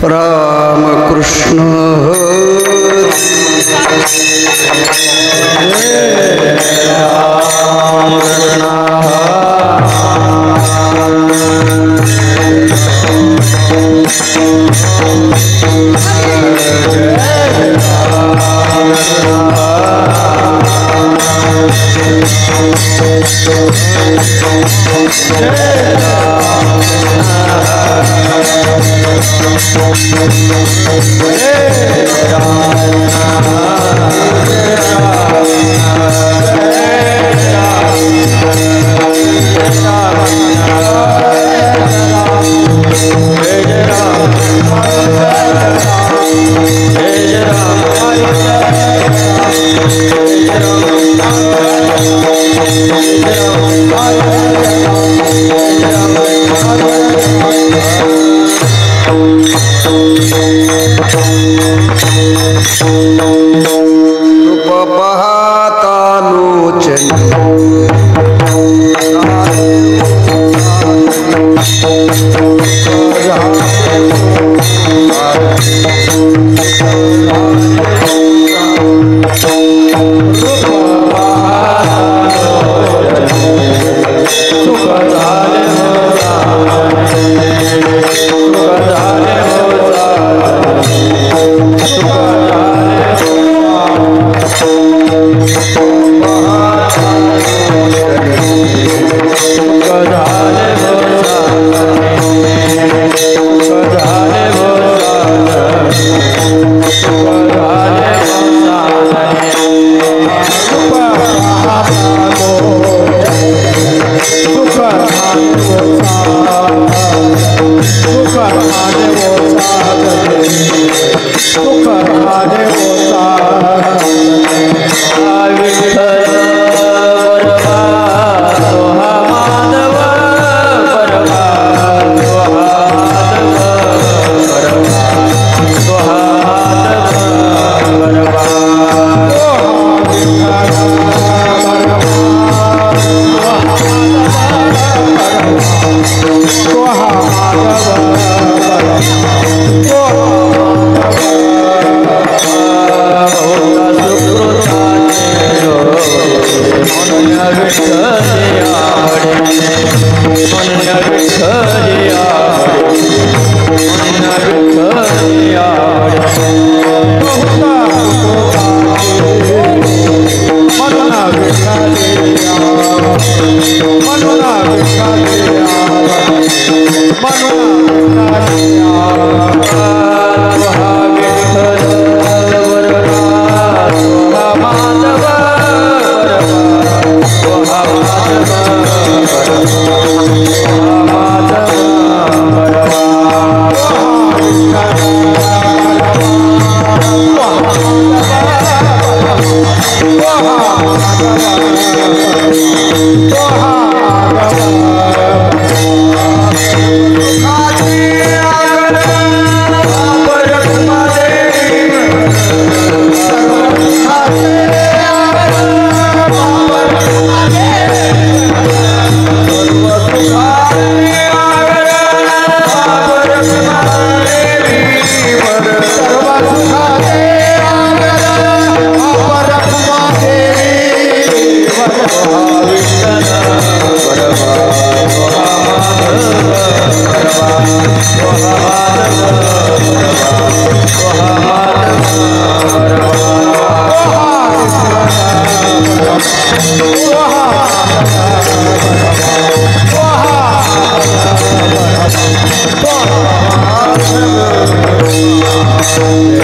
Ram Krishna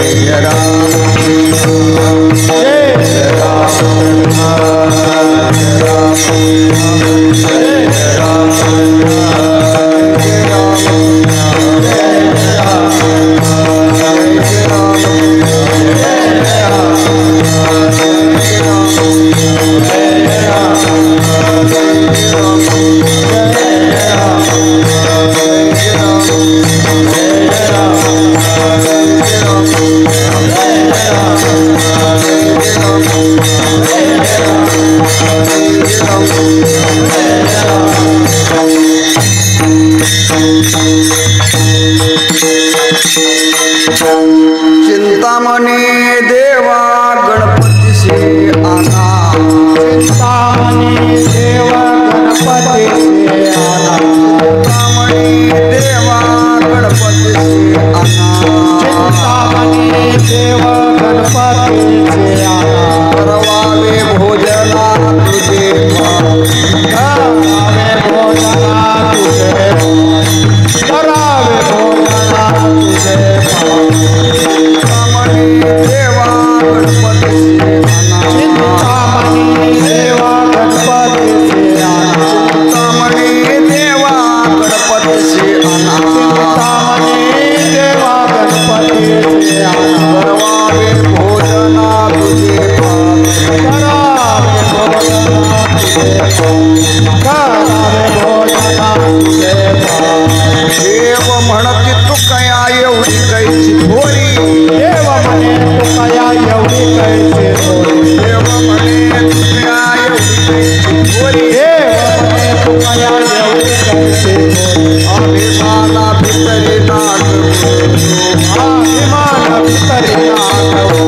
Jai Ram, Jai Ram, Jai Ram. Chintamani देवा गणपती से आना, चिंतामणी देवा गणपती से आना, चिंतामणी देवा गणपती से आना, चिंतामणी देवा गणपती से आना, करवावे भोजना तुझे करावे भोजना तुझे, करावे भोजना तुझे, चिंतामणी देवा गणपती से आना, चिंतामणी देवा गणपती से आना, चिंतामणी देवा गणपती से आना, चिंतामणी देवा गणपती से आना, करवावे भोजना तुझे करावे भोजना तुझे, करावे भोजना तुझे, देव म्हणती तू कया एवढी कैची थोरी, देव म्हणे तू कया एवढी कैसे थोरी, देव म्हणे तू कया एवढी कैची थोरी, देव म्हणे तू कया एवढी कैसे थोरी, अभिमाना भितरी नागवतो, अभिमान भितरी नागवतो,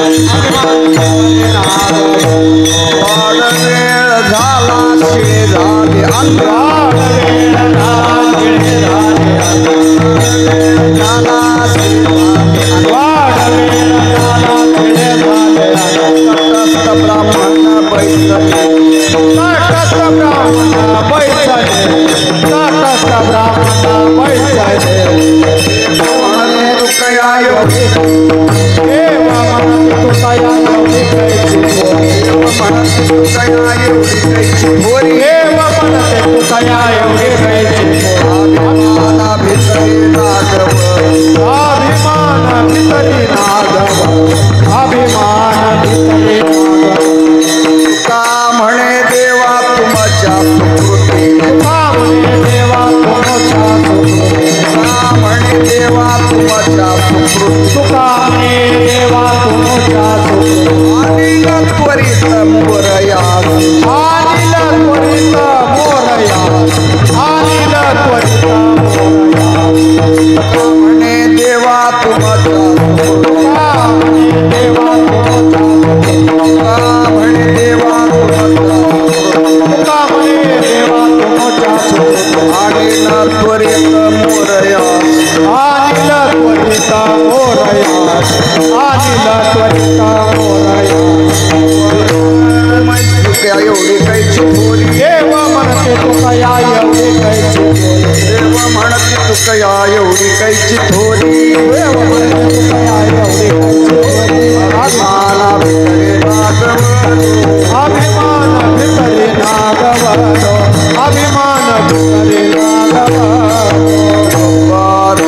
अभिमान भितरी नागवतो, वाड वेळ झाला शिळे झाले अंधार, वाढ वेळ झाला शिळे झाले अंधार, झाला शिळे झाले अंधार, वाढ वेळ झाला शिळे झाले अंधार, तटस्थ ब्राह्मण बैसले, तटस्थ ब्राह्मण बैसले, तटस्थ ब्राह्मण बैसले, म्हणे तू कया एवढी, देव म्हणते तू कया एवढी कैसी थोरी, देव म्हणती तू कया एवढी कैची थोरी, देव म्हणते तू कया एवढी कैसी थोरी, अभिमाना भितरी नागवतो, अभिमान भितरी नागव, अभिमान भितरी नागव, का म्हणे देवा तुमच्या सुकृती, तुका म्हणे देवा तुमच्या सुकृती, का म्हणे देवा तुमच्या सुकृती, तुका म्हणे देवा तुमच्या सुकृती, अनिल त्वरित मोरयास, अनिल त्वरित मोरया, अनिल त्वरित मोरया, का म्हणे देवा तुमच्या सुकृती, तुका म्हणे देवा तुमच्या सुकृती, का म्हणे देवा तुमच्या सुकृती, तुका म्हणे देवा तुमच्या सुकृती, अनिल त्वरित मोरयास, अनिल त्वरित मोरया, अनिल त्वरित मोरया, तुक्या एवढी कैची थोरी, देव म्हणते तू कया एवढी कैसी थोरी, देव म्हणती तू कया एवढी कैची थोरी, देव म्हणते तू कया एवढी कैसी थोरी, अभिमाना भितरी नागवतो, अभिमान भितरी नागवतो, अभिमान भितरी नागवतो, वार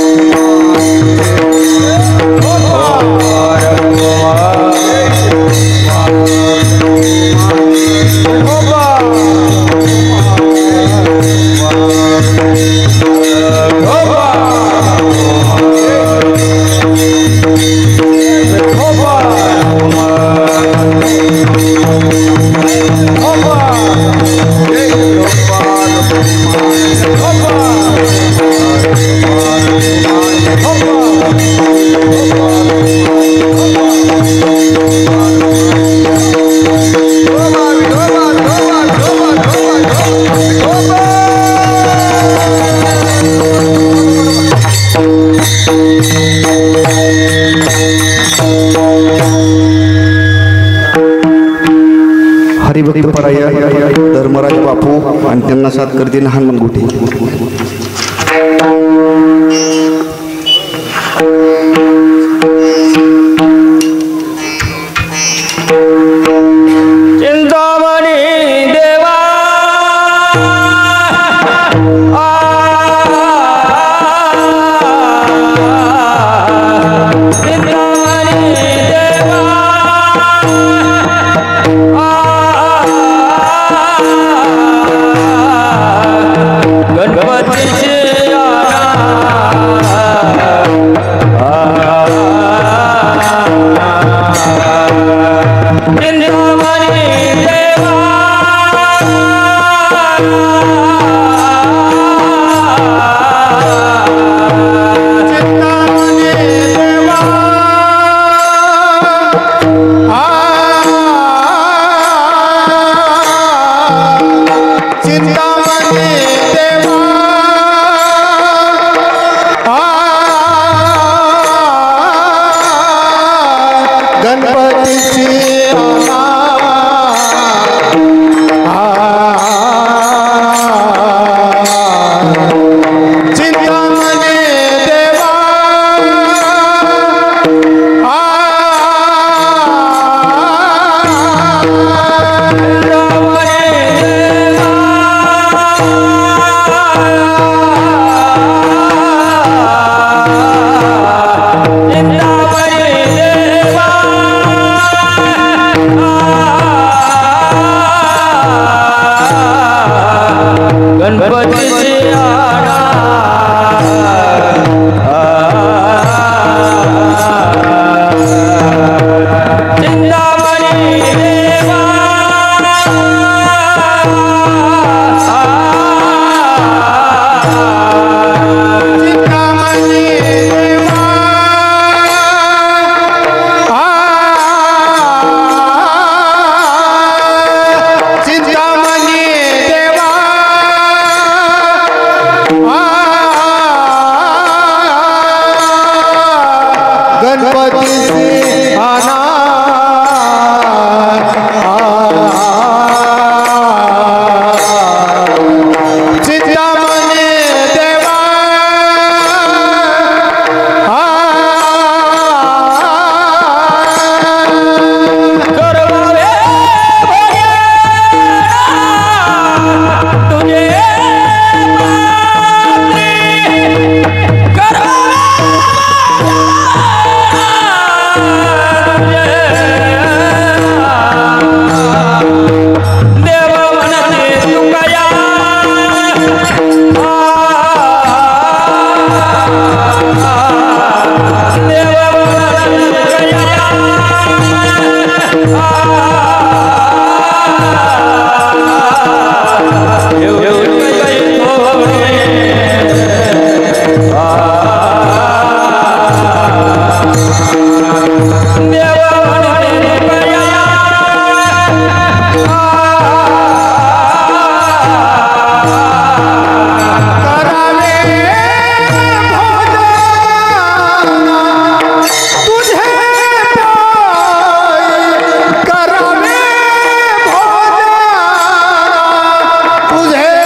हरिभक्त परायण धर्मराज बापू आणि त्यांना साथ करते हनुमान गुटे. चिंतामणी देवा चिंतामणी देवा गणपती गणपतीची आना चिंतामणी देवा करवावे तुझे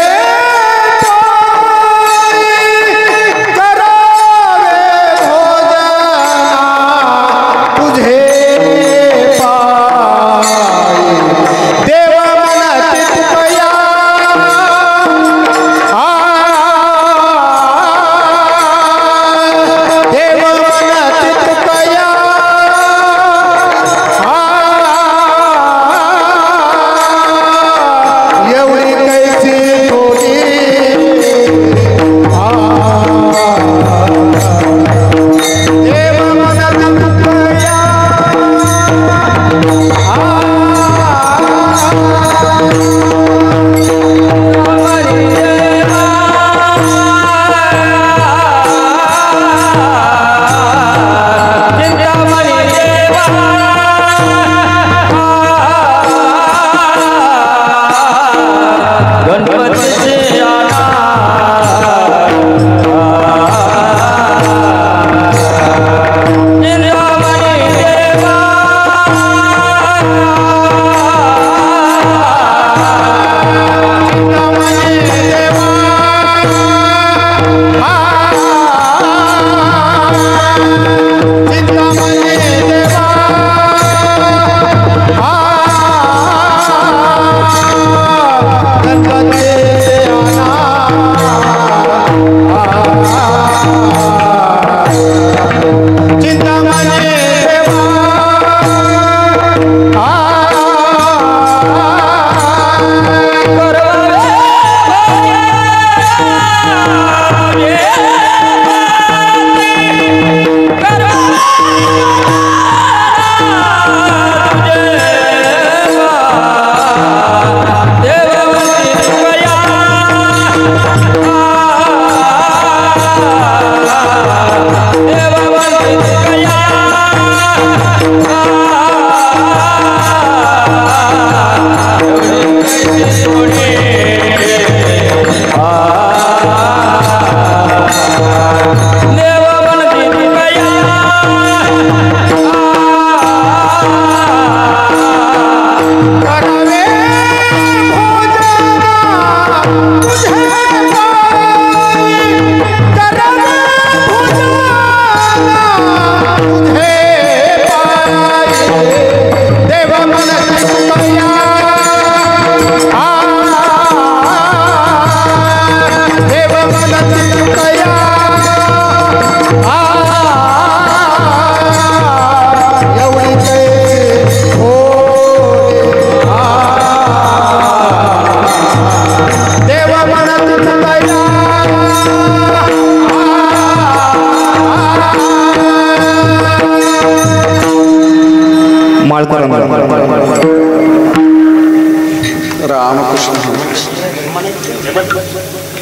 रामकृष्ण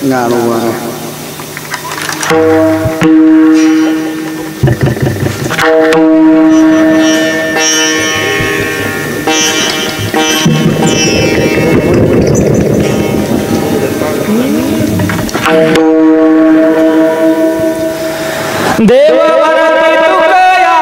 ज्ञानोबा देव वरती तुकया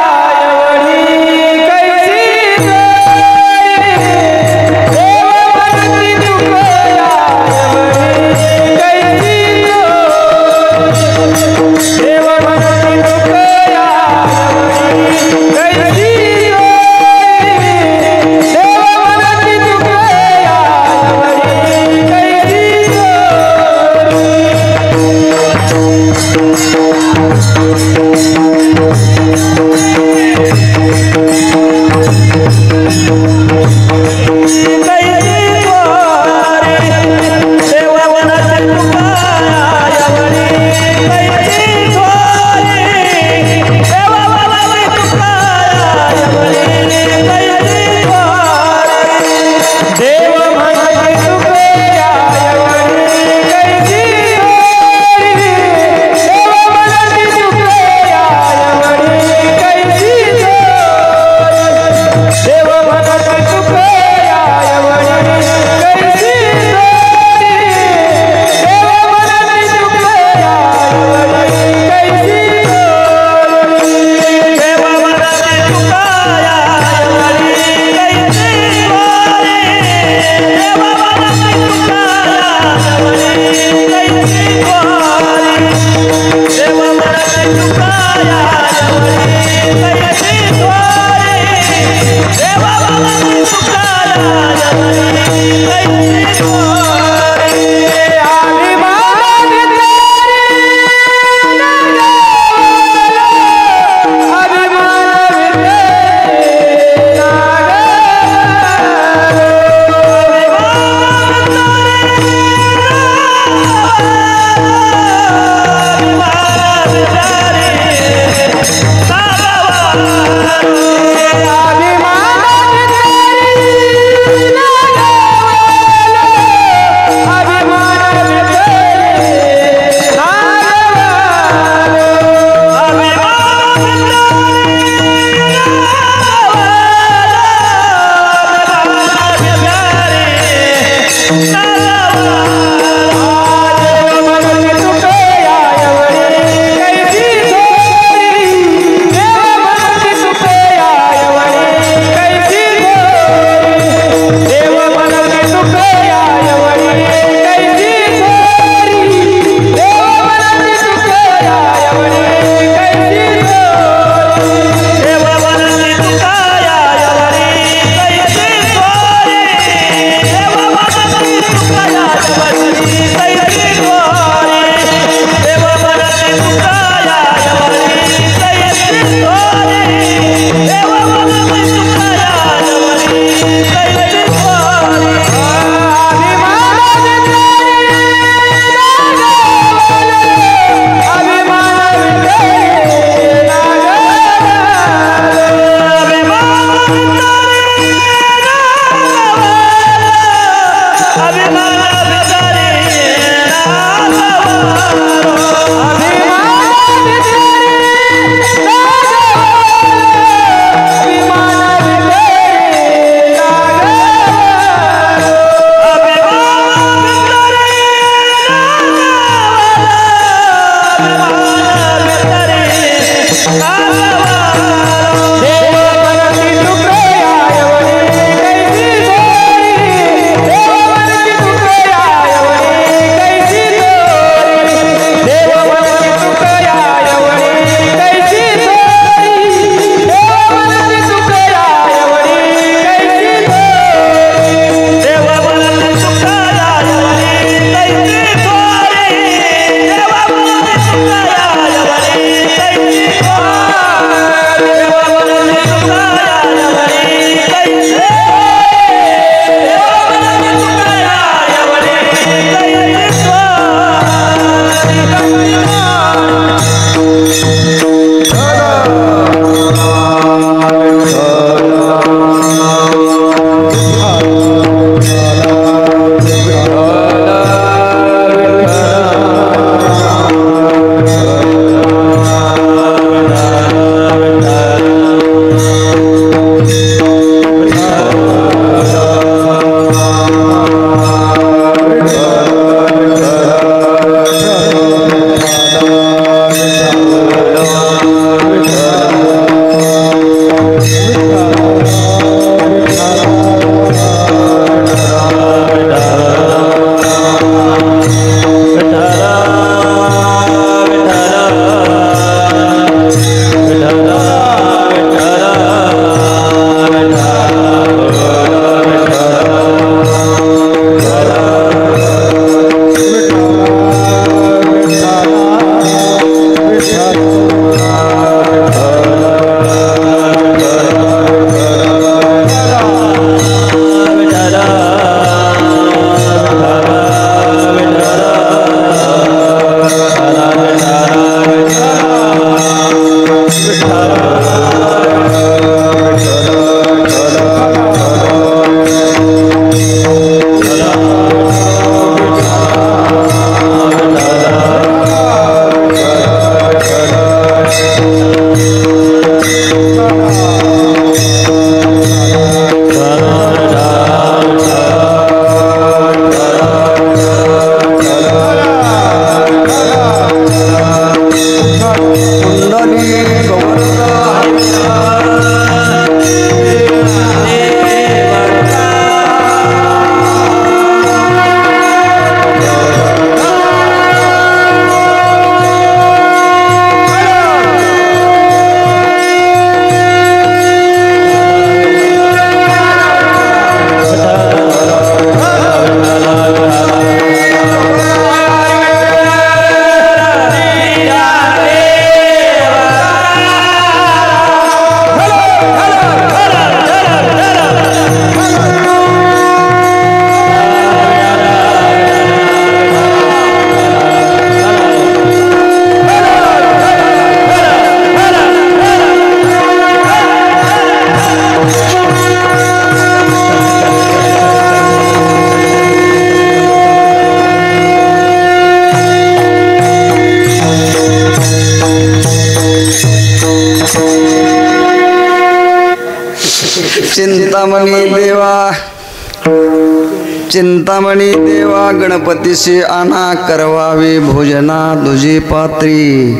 चिंतामणी देवा गणपतीशी आणा करवावी भोजना तुझी पात्री.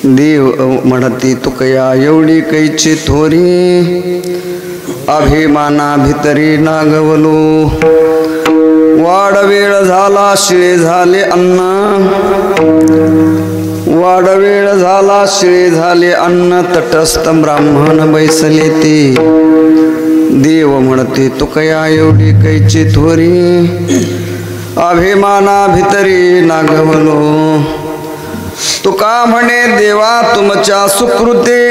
देव म्हणती तुकया एवढी कैची थोरी अभिमाना भितरी नागवलो. वाडवेळ झाला शिळे झाले अन्न वाडवेळ झाला शिळे झाले अन्न तटस्थ ब्राह्मण बैसले ते. देव म्हणते तुकया एवढी कैची थोरी अभिमाना भितरी नागवलो. तुका म्हणे देवा तुमच्या सुकृते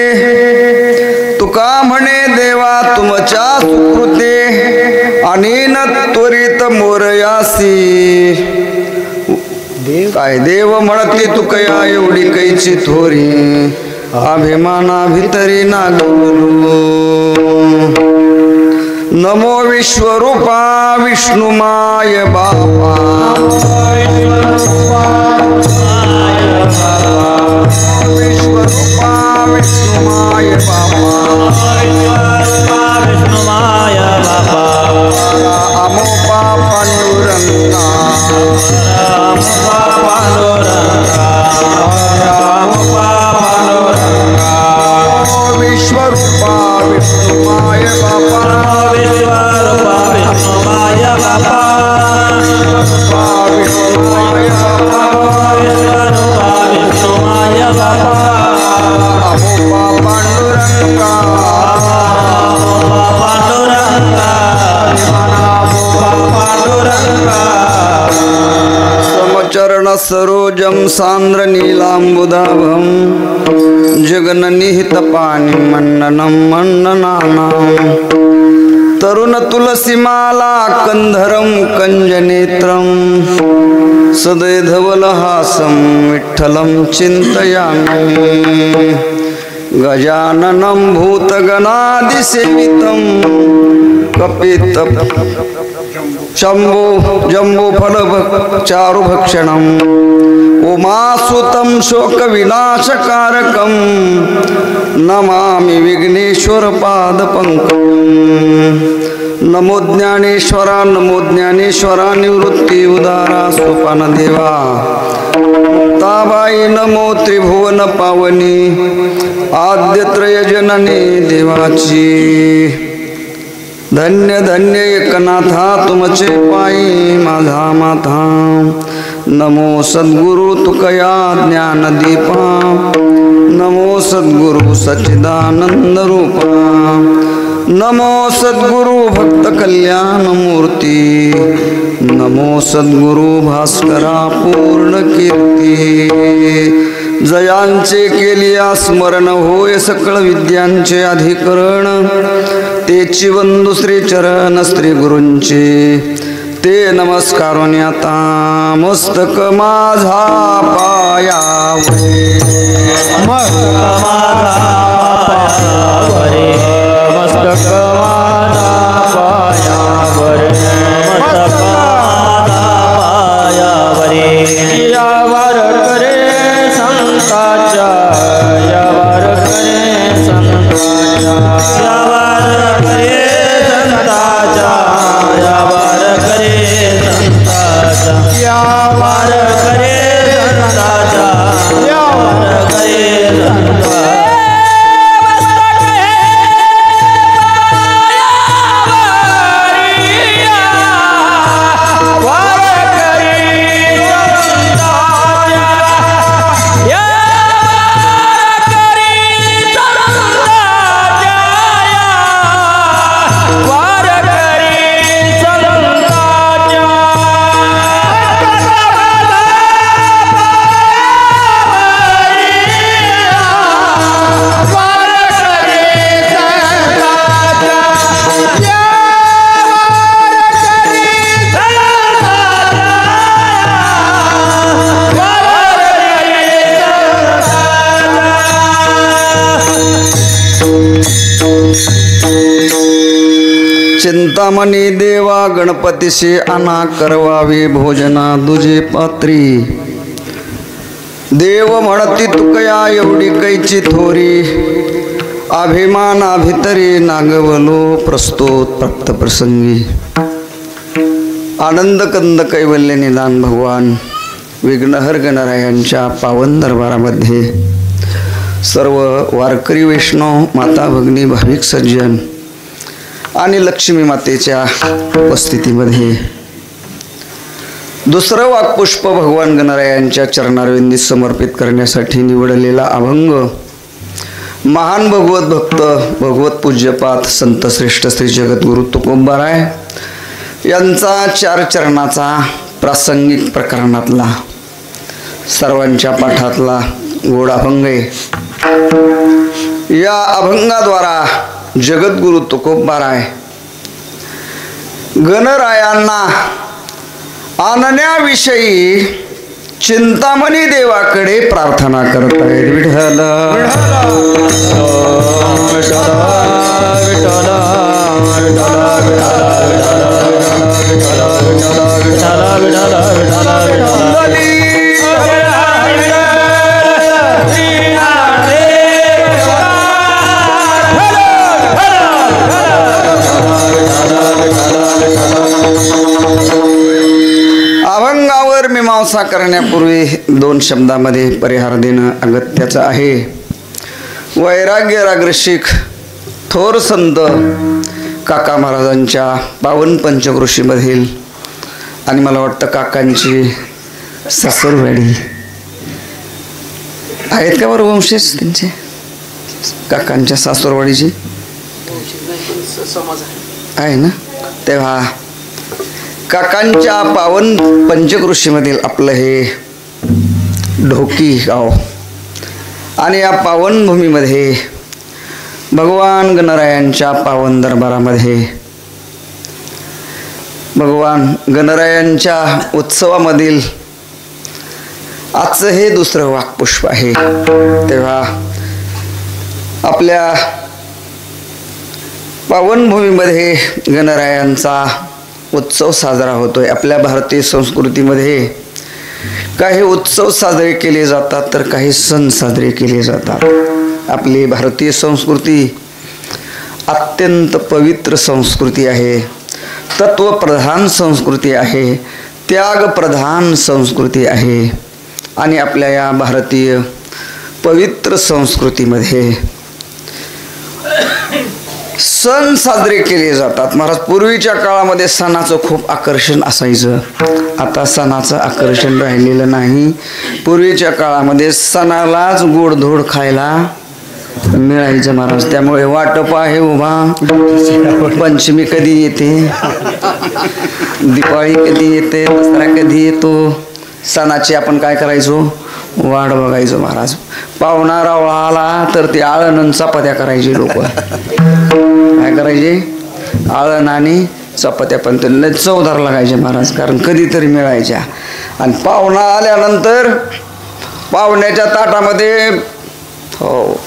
तुका म्हणे देवा तुमच्या सुकृते आणि न त्वरित मोरयासी. काय देव म्हणते तुकया एवढी कैची थोरी अभिमाना भितरी नागवलो. नमो विश्वरूपा विष्णुमाय बापा. विश्वरूपा विष्णुमाय बापा. विष्णुमाय बापा. अमोपा पांडुरंगा. विश्वरूपा विष्णुमाय बापा. विश्वरूपा विष्णुमाय बापा. विष्णुमाय बापा. विश्वरूपा विष्णुमाय बापा. अमोपा पांडुरंगा. पांडुरंगा. पांडुरंगा. समचरण सरोजम सांद्र नीलांबुदाभम जगननिहित पाणी मण्डनं मण्डनानां. तरुण तुलसीमाला कंधरं कंजनेत्रं सदैधवलहासं विठ्ठलं चिन्तयामि. गजाननं भूतगणादिसेवितं कपित शंभो जम्बूफल चारुभक्षणं उमासुतं शोकविनाशकारकं नमामि विघ्नेश्वर पादपङ्कजं. नमो ज्ञानेश्वरा नमो ज्ञानेश्वरा निवृत्ती उदारा सोपानदेवा. मुक्ताबाई नमो त्रिभुवन पावनी आद्यत्रयजननी देवाची. धन्य धन्य एकनाथा तुमचे पायी माझा माथा. नमो सद्गुरु तुकया ज्ञानदीपा. नमो सद्गुरु सच्चिदानंद रूपा. नमो सद्गुरु भक्त कल्याण मूर्ती. नमो सद्गुरु भास्करा पूर्ण कीर्ती. जयांचे केलिया स्मरण होय सकळ विद्यांचे अधिकरण. तेची वंदू श्री चरण श्री गुरूंचे. ते नमस्कारून आता मस्तक माझा पायावरी. मस्तक माझा पायावरी. मस्तक पायावरी. यावर करे संताच्या. यावर करे संताच्या. यावर करे संताच्या. यावर करे संताच्या. यावर करे संताच्या. यावर करे संताच्या. चिंतामणी देवा गणपतीशी आणा करवावी भोजना दुजे पात्री. देव म्हणती तुकया एवढी कैची थोरी अभिमानाभितरी नागवलो प्रस्तुत प्राप्त प्रसंगी आनंद कंद कैवल्य निदान भगवान विघ्नहर गणरायांच्या पावन दरबारामध्ये सर्व वारकरी वैष्णव माता भगिनी भाविक सज्जन आणि लक्ष्मी मातेच्या उपस्थितीमध्ये दुसरं वाक्पुष्प भगवान गणरायांच्या चरणारविंदी समर्पित करण्यासाठी निवडलेला अभंग महान भगवत भक्त भगवत पूज्यपाद संत श्रेष्ठ श्री जगद्गुरु तुकोबाराय यांचा 4 चरणाचा प्रासंगिक प्रकरणातला सर्वांच्या पाठातला गोड अभंग आहे। या अभंगाद्वारा जगद्गुरु तुकोबाराय गणरायांना आणण्याविषयी चिंतामणी देवाकडे प्रार्थना करत आहेत। विठ्ठल अभंगावर मीमांसा करण्यापूर्वी 2 शब्दामध्ये परिहार देणं अगत्याचं आहे। वैराग्य रागरसिक थोर संत काका महाराजांच्या पावन पंचक्रोशीमधील आणि मला वाटतं काकांची सासूरवाडी आहेत का बरं वंशज त्यांचे काकांच्या सासूरवाडीची आहे ना। तेव्हा काकांच्या पावन पंचक्रोशीमधील आपलं हे ढोकी गाव आणि या पावन भूमीमध्ये भगवान गणरायांच्या पावन दरबारामध्ये भगवान गणरायांच्या उत्सवामधील आजचं हे दुसरं वाक्पुष्प आहे। तेव्हा आपल्या पावन भूमीमध्ये गणरायांचा उत्सव साजरा होतोय। आपल्या भारतीय संस्कृतीमध्ये काही उत्सव साजरे केले जातात तर काही सण साजरे केले जातात। आपली भारतीय संस्कृती अत्यंत पवित्र संस्कृती आहे, तत्वप्रधान संस्कृती आहे, त्यागप्रधान संस्कृती आहे आणि आपल्या या भारतीय पवित्र संस्कृतीमध्ये सण साजरे केले जातात। महाराज पूर्वीच्या काळामध्ये सणाचं खूप आकर्षण असायचं, आता सणाचं आकर्षण राहिलेलं नाही। पूर्वीच्या काळामध्ये सणालाच गोडधोड खायला मिळायचं महाराज, त्यामुळे वाटप आहे उभा, पंचमी कधी येते, दिवाळी कधी येते, दसरा कधी येतो, सणाची आपण काय करायचो वाट बघायचो महाराज। पाहुणा रावळा आला तर ते आळण आणि चपात्या करायचे लोक, काय करायचे आळण आणि चपात्या, पण ते चवदार लागायचे महाराज कारण कधीतरी मिळायच्या। आणि पाहुणा आल्यानंतर पाहुण्याच्या ताटामध्ये हो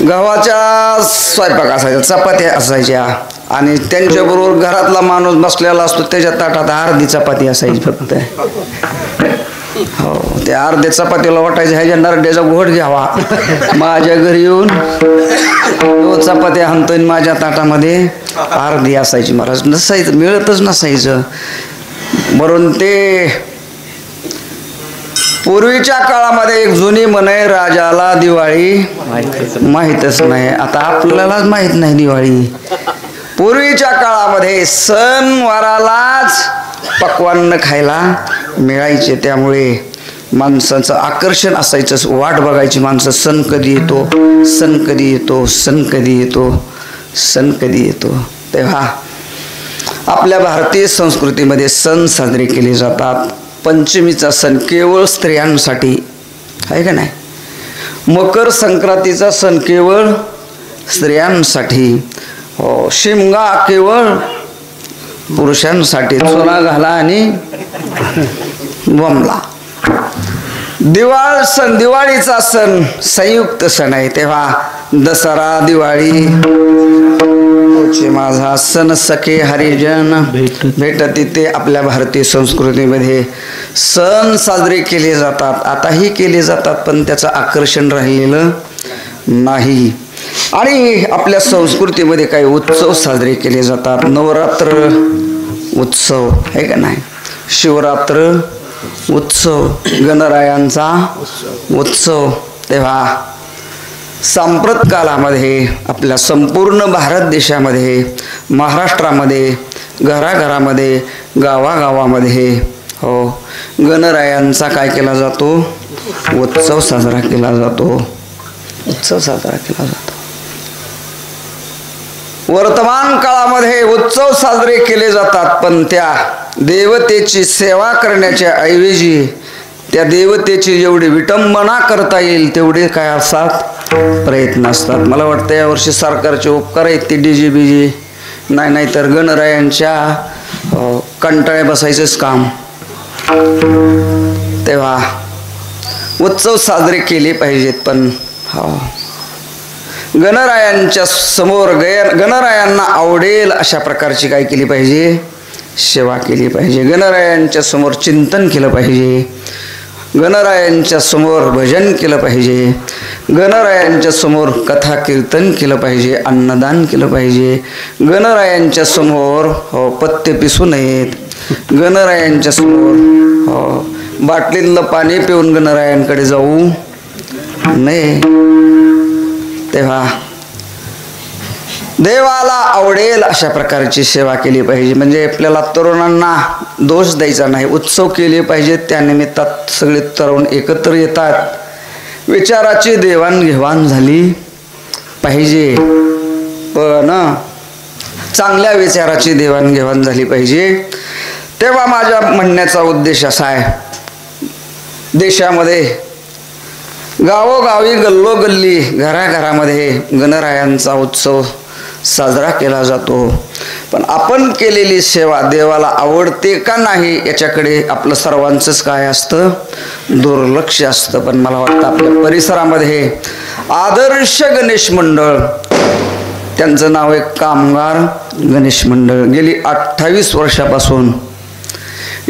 गव्हाच्या स्वयंपाक असायचा, चपात्या असायच्या आणि त्यांच्याबरोबर घरातला माणूस बसलेला असतो त्याच्या ताटात अर्धी चपाती असायची फक्त। हो ते अर्ध्या चपातीला वाटायचं ह्याच्या नरड्याचा घोट घ्यावा, माझ्या घरी येऊन तो चपात्या हाणतोय माझ्या ताटामध्ये अर्धी असायची महाराज। नसायचं, मिळतच नसायचं। म्हणून ते पूर्वीच्या काळामध्ये एक जुनी म्हणे, राजाला दिवाळी माहीतच नाही। आता आपल्यालाच माहीत नाही दिवाळी। पूर्वीच्या काळामध्ये सणवारालाच पक्वान्न खायला मिळायचे, त्यामुळे माणसाचं आकर्षण असायचं, वाट बघायची माणसं, सण कधी येतो, सण कधी येतो, सण कधी येतो, सण कधी येतो। तेव्हा आपल्या भारतीय संस्कृतीमध्ये सण साजरे केले जातात। पंचमीचा सण केवळ स्त्रियांसाठी आहे का नाही, मकर संक्रांतीचा सण केवळ स्त्रियांसाठी, हो शिमगा केवळ पुरुषांसाठी, चुना घाला आणि बमला। दिवाळीचा सण संयुक्त सण आहे। तेव्हा दसरा दिवाळी माझा सण सखे हरिजन भेटती, ते आपल्या भारतीय संस्कृतीमध्ये सण साजरे केले जातात, आताही केले जातात, पण त्याचं आकर्षण राहिलेलं नाही। आणि आपल्या संस्कृतीमध्ये काही उत्सव साजरे केले जातात. नवरात्र उत्सव आहे का नाही, शिवरात्र उत्सव, गणरायांचा उत्सव. तेव्हा सांप्रत कालामध्ये आपल्या संपूर्ण भारत देशामध्ये, महाराष्ट्रामध्ये, घराघरामध्ये, गावागावामध्ये हो गणरायांचा काय केला जातो, उत्सव साजरा केला जातो. उत्सव साजरा केला जातो. वर्तमान काळामध्ये उत्सव साजरे केले जातात, पण त्या देवतेची सेवा करण्याच्या ऐवजी त्या देवतेची जेवढी विटंबना करता येईल तेवढे काय असतात प्रयत्न असतात. मला वाटतं यावर्षी सरकारचे उपकार आहेत ते डीजे बीजे नाही तर गणरायांच्या कंटाळे बसायचंच काम. तेव्हा उत्सव साजरे केले पाहिजेत, पण गणरायांच्या समोर गणरायांना आवडेल अशा प्रकारची काय केली पाहिजे, सेवा केली पाहिजे. गणरायांच्या समोर चिंतन केलं पाहिजे, गणरायांच्या समोर भजन केलं पाहिजे, गणरायांच्या समोर कथा कीर्तन केलं पाहिजे, अन्नदान केलं पाहिजे. गणरायांच्या समोर पत्ते पिसू नयेत. गणरायांच्या समोर बाटलीतलं पाणी पिऊन गणरायांकडे जाऊ नये. तेव्हा देवाला आवडेल अशा प्रकारची सेवा केली पाहिजे. म्हणजे आपल्याला तरुणांना दोष द्यायचा नाही, उत्सव केले पाहिजेत. त्यानिमित्तात सगळे तरुण एकत्र येतात, विचाराची देवाणघेवाण झाली पाहिजे, पण चांगल्या विचाराची देवाणघेवाण झाली पाहिजे. तेव्हा माझ्या म्हणण्याचा उद्देश असा आहे, देशामध्ये गावोगावी गल्लोगल्ली घराघरामध्ये गणरायांचा उत्सव साजरा केला जातो, पण आपण केलेली सेवा देवाला आवडते का नाही याच्याकडे आपलं सर्वांचंच काय असतं, दुर्लक्ष असतं. पण मला वाटतं आपल्या परिसरामध्ये आदर्श गणेश मंडळ, त्यांचं नाव आहे कामगार गणेश मंडळ, गेली 28 वर्षापासून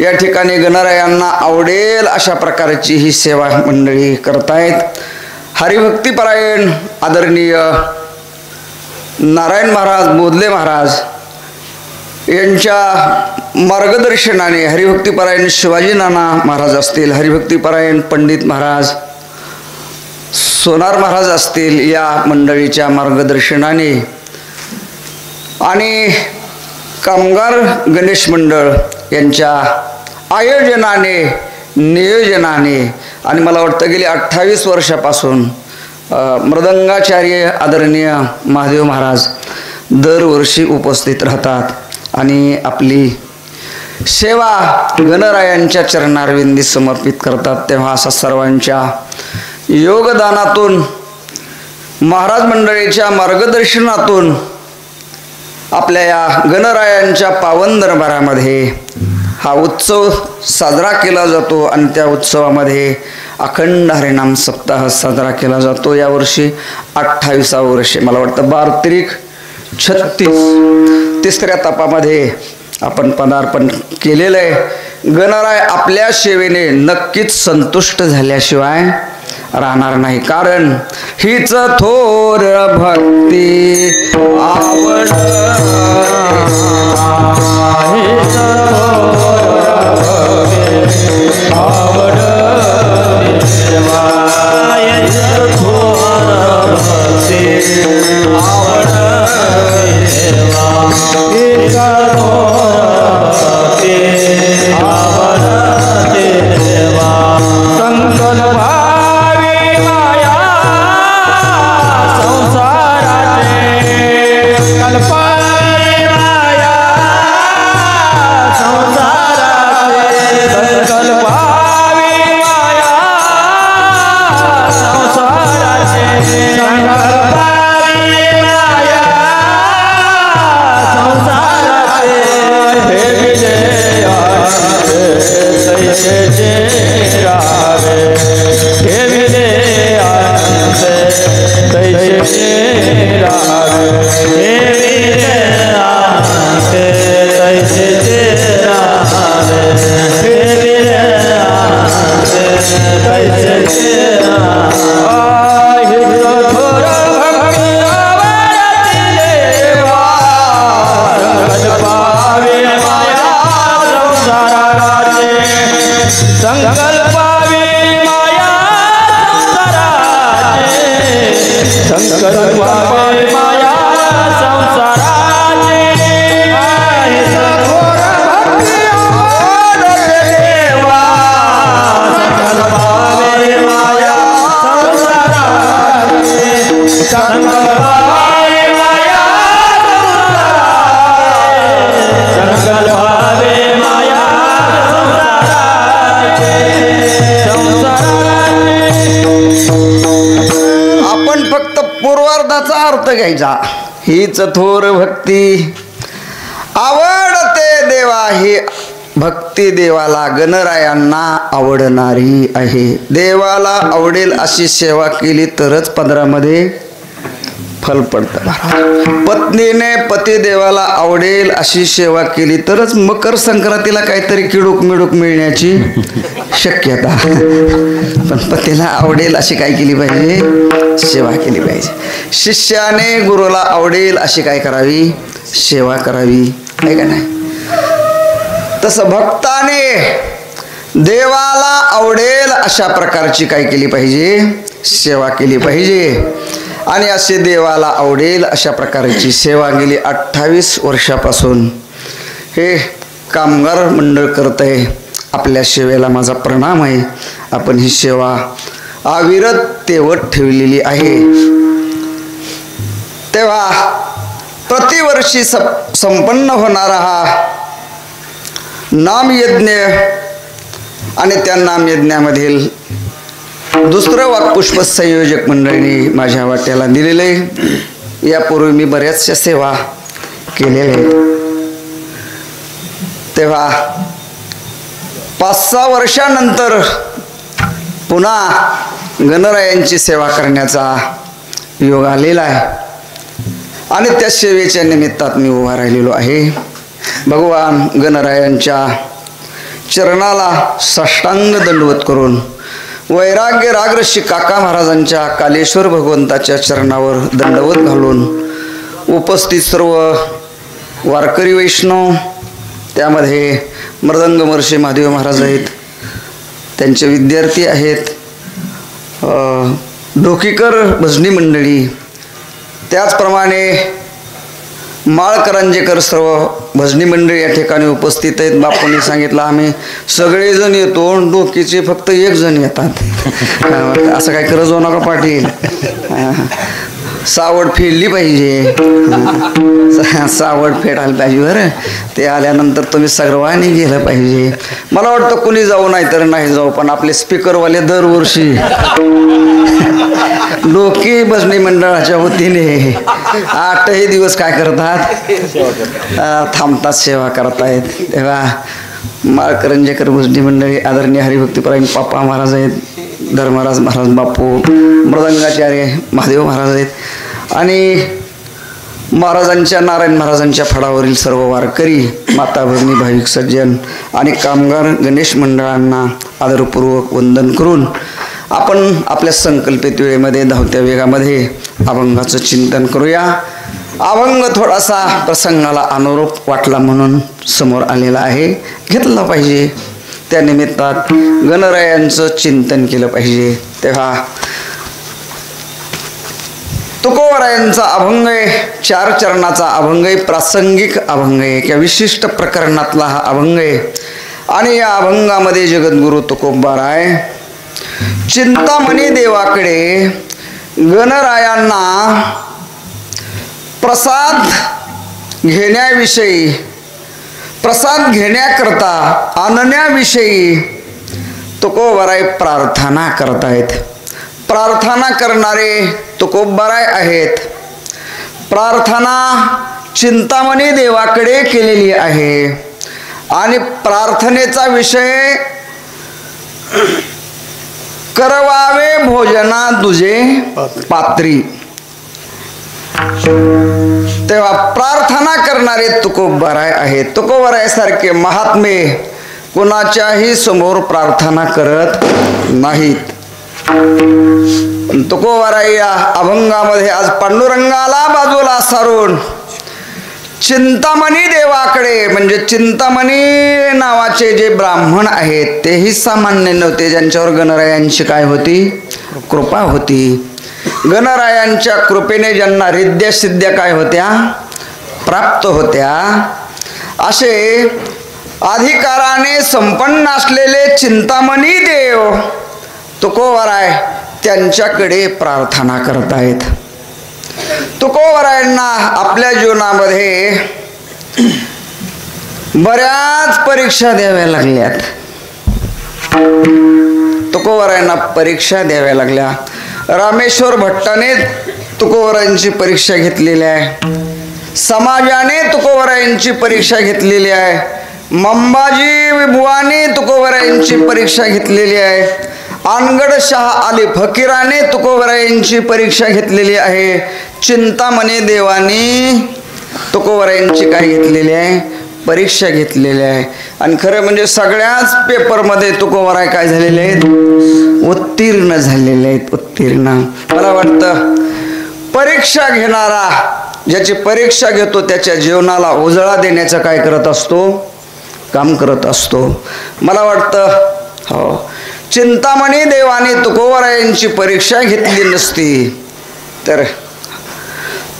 या ठिकाणी गणरायांना आवडेल अशा प्रकारची ही सेवा मंडळी करतायत. हरिभक्तीपरायण आदरणीय नारायण महाराज बोधले महाराज यांच्या मार्गदर्शनाने, हरिभक्तीपरायण शिवाजी नाना महाराज असतील, हरिभक्तीपरायण पंडित महाराज सोनार महाराज असतील, या मंडळीच्या मार्गदर्शनाने आणि कामगार गणेश मंडळ यांच्या आयोजनाने, नियोजनाने आणि मला वाटतं गेली 28 वर्षापासून मृदंगाचार्य आदरणीय महादेव महाराज दरवर्षी उपस्थित राहतात आणि आपली सेवा गणरायांच्या चरणारविंदी समर्पित करतात. तेव्हा असा सर्वांच्या योगदानातून, महाराज मंडळीच्या मार्गदर्शनातून आपल्या या गणरायांच्या पावन दरबारामध्ये हा उत्सव साजरा केला जातो आणि त्या उत्सवामध्ये अखंड हरिनाम सप्ताह साजरा केला जातो. यावर्षी 28वे वर्ष, मला वाटतं 12-36 तिसऱ्या तपामध्ये आपण पदार्पण केलेलं आहे. गणराय आपल्या सेवेने नक्कीच संतुष्ट झाल्याशिवाय राहणार नाही, कारण हीच थोर भक्ती आवड, हीच आवड देवा, हीच थोर भक्ती आवड देवा, हीच थोर भक्ती आवड देवा. संकल्प थोर भक्ती फक्त पूर्वार्धाचा अर्थ घ्यायचा. हीच थोर भक्ती आवडते देवा. ही भक्ती देवाला गणरायांना आवडणारी आहे. देवाला आवडेल अशी सेवा केली तरच पदरामध्ये फल पडतं. पत्नीने पती देवाला आवडेल अशी सेवा केली तरच मकर संक्रांतीला काहीतरी किडूक मिडूक मिळण्याची शक्यता. पण पतीला आवडेल अशी काय केली पाहिजे? सेवा केली पाहिजे. शिष्याने गुरुला आवडेल अशी काय करावी? सेवा करावी, आहे का नाही? तसं भक्ताने देवाला आवडेल अशा प्रकारची काय केली पाहिजे? सेवा केली पाहिजे. आणि असे देवाला आवडेल अशा प्रकारची सेवा गेली 28 वर्षापासून हे कामगार मंडळ करत आहे. आपल्या सेवेला माझा प्रणाम आहे. आपण ही सेवा अविरत तेवत ठेवलेली आहे. तेव्हा प्रतिवर्षी संपन्न होणारा हा नामयज्ञ आणि त्या नामयज्ञामधील दुसरं वाक्पुष्प संयोजक मंडळींनी माझ्या वाट्याला दिलेलं आहे. यापूर्वी मी बऱ्याचशा सेवा केलेल्या आहेत. तेव्हा 5-6 वर्षानंतर पुन्हा गणरायांची सेवा करण्याचा योग आलेला आहे आणि त्या सेवेच्या निमित्तात मी उभा राहिलेलो आहे. भगवान गणरायांच्या चरणाला साष्टांग दंडवत करून वैराग्य रागरशी काका महाराजांच्या कालेश्वर भगवंताच्या चरणावर दंडवत घालून उपस्थित सर्व वारकरी वैष्णव, त्यामध्ये मृदंग महर्षी महादेव महाराज आहेत, त्यांचे विद्यार्थी आहेत, ढोकीकर भजनी मंडळी, त्याचप्रमाणे माळकरांजेकर सर्व भजनी मंडळी या ठिकाणी उपस्थित आहेत. बापूंनी सांगितलं आम्ही सगळेजण येतो, डोकीचे फक्त एक जण येतात. असं काय करत जाऊ नका पाटील. सावड फेडली पाहिजे, सावड फेडायला पाहिजे बरं. ते आल्यानंतर तुम्ही सर्वांनी गेलं पाहिजे. मला वाटतं कुणी जाऊ नाही तर नाही जाऊ, पण आपले स्पीकरवाले दरवर्षी डोकी भजनी मंडळाच्या वतीने 8ही दिवस काय करतात? थांबतात, सेवा करतायत. तेव्हा माळकरंजेकर भजनी मंडळी आदरणीय हरिभक्तीपरायण पापा महाराज आहेत, धर्मराज महाराज बापू, मृदंगाचार्य महादेव महाराज आहेत आणि महाराजांच्या नारायण महाराजांच्या फडावरील सर्व वारकरी, माता भगिनी, भाविक सज्जन आणि कामगार गणेश मंडळांना आदरपूर्वक वंदन करून आपण आपल्या संकल्पित वेळेमध्ये धावत्या वेगामध्ये अभंगाचं चिंतन करूया. अभंग थोडासा प्रसंगाला अनुरूप वाटला म्हणून समोर आलेला आहे, घेतला पाहिजे. त्या निमित्तात गणरायांचं चिंतन केलं पाहिजे. तेव्हा तुकोबरायांचा अभंग आहे, 4 चरणाचा अभंग आहे, प्रासंगिक अभंग आहे, किंवा विशिष्ट प्रकरणातला हा अभंग आहे. आणि या अभंगामध्ये जगद्गुरु तुकोबराय चिंतामणी देवाकडे गणरायांना प्रसाद घेण्याविषयी, प्रसाद घेण्याकरता आणण्याविषयी तुकोबराय प्रार्थना करतायत. प्रार्थना करणारे तुकोबराय आहेत. प्रार्थना चिंतामणी देवाकडे केलेली आहे आणि प्रार्थनेचा विषय करवावे भोजना तुझे पात्री. तेव्हा प्रार्थना करणारे तुकोबराय आहेत. तुकोबराय सारखे महात्मे कुणाच्याही समोर प्रार्थना करत नाहीत. तुकोबराय या अभंगामध्ये आज पांडुरंगाला बाजूला सारून चिंतामणी देवाकडे, म्हणजे चिंतामणी नावाचे जे ब्राह्मण आहेत तेही सामान्य नव्हते, ज्यांच्यावर गणरायांची काय होती? कृपा होती. गणरायांच्या कृपेने ज्यांना रिद्ध्या सिद्ध्या काय होत्या? प्राप्त होत्या. असे अधिकाराने संपन्न असलेले चिंतामणी देव तुकोबराय त्यांच्याकडे प्रार्थना करतायत. तुकोबरायांना आपल्या जीवनामध्ये बऱ्याच परीक्षा द्याव्या लागल्यात. तुकोबरायांना परीक्षा द्याव्या लागल्या. रामेश्वर भट्टाने तुकोबरायांची परीक्षा घेतलेली आहे, समाजाने तुकोबरायांची परीक्षा घेतलेली आहे, मंबाजी बुवाने तुकोबरायांची परीक्षा घेतलेली आहे, अनगड शाह अली फकीराने तुकोबरायांची परीक्षा घेतलेली आहे, चिंतामणी देवानी तुकोबरायांची काय घेतलेली आहे, परीक्षा घेतलेली आहे. आणि खरं म्हणजे सगळ्याच पेपरमध्ये तुकोबराय काय झालेले आहेत, उत्तीर्ण झालेले आहेत, उत्तीर्ण. मला वाटतं परीक्षा घेणारा ज्याची परीक्षा घेतो त्याच्या जीवनाला उजळा देण्याचं काय करत असतो, काम करत असतो. मला वाटतं हो, चिंतामणी देवाने तुकोबरायांची परीक्षा घेतली नसती तर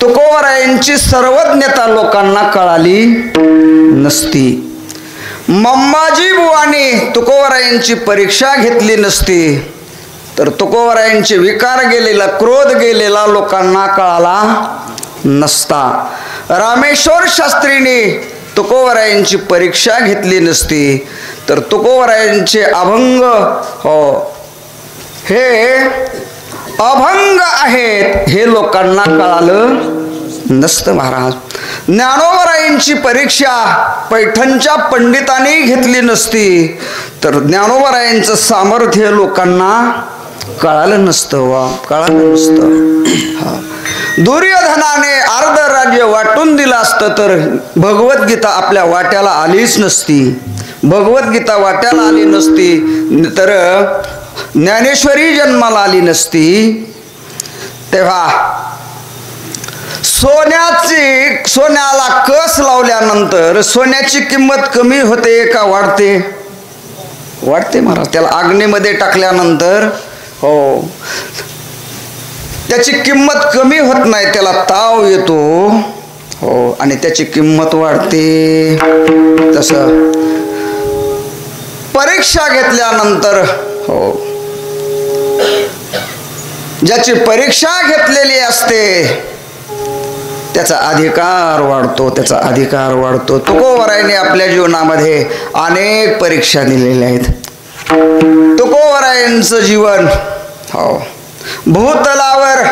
तुकोबरायांची सर्वज्ञता लोकांना कळाली नसती. मंबाजी बुवाने तुकोबरायांची परीक्षा घेतली नसती तर तुकोबरायांचे विकार गेलेला, क्रोध गेलेला लोकांना कळाला नसता. रामेश्वर शास्त्रीने तुकोबरायांची परीक्षा घेतली नसती तर तुकोबरायांचे अभंग हो हे अभंग आहेत हे लोकांना कळालं नसतं. महाराज ज्ञानोबरायांची परीक्षा पैठणच्या पंडितांनी घेतली नसती तर ज्ञानोबरायांचं सामर्थ्य लोकांना कळालं नसतं, वा कळालं नसतं. दुर्योधनाने अर्ध राज्य वाटून दिलं असतं तर भगवद्गीता आपल्या वाट्याला आलीच नसती, भगवद्गीता वाट्याला आली नसती तर ज्ञानेश्वरी जन्माला आली नसती. तेव्हा सोन्याला कस लावल्यानंतर सोन्याची किंमत कमी होते का वाढते, वाढते महाराज. त्याला अग्नीमध्ये टाकल्यानंतर हो त्याची किंमत कमी होत नाही, त्याला ताव येतो हो आणि त्याची किंमत वाढते. तसं परीक्षा घेतल्यानंतर हो ज्याची परीक्षा घेतलेली असते त्याचा अधिकार वाढतो, त्याचा अधिकार वाढतो. तुकोबरायांनी आपल्या जीवनामध्ये अनेक परीक्षा दिलेल्या आहेत. तुकोबरायांचं जीवन हो भूतलावर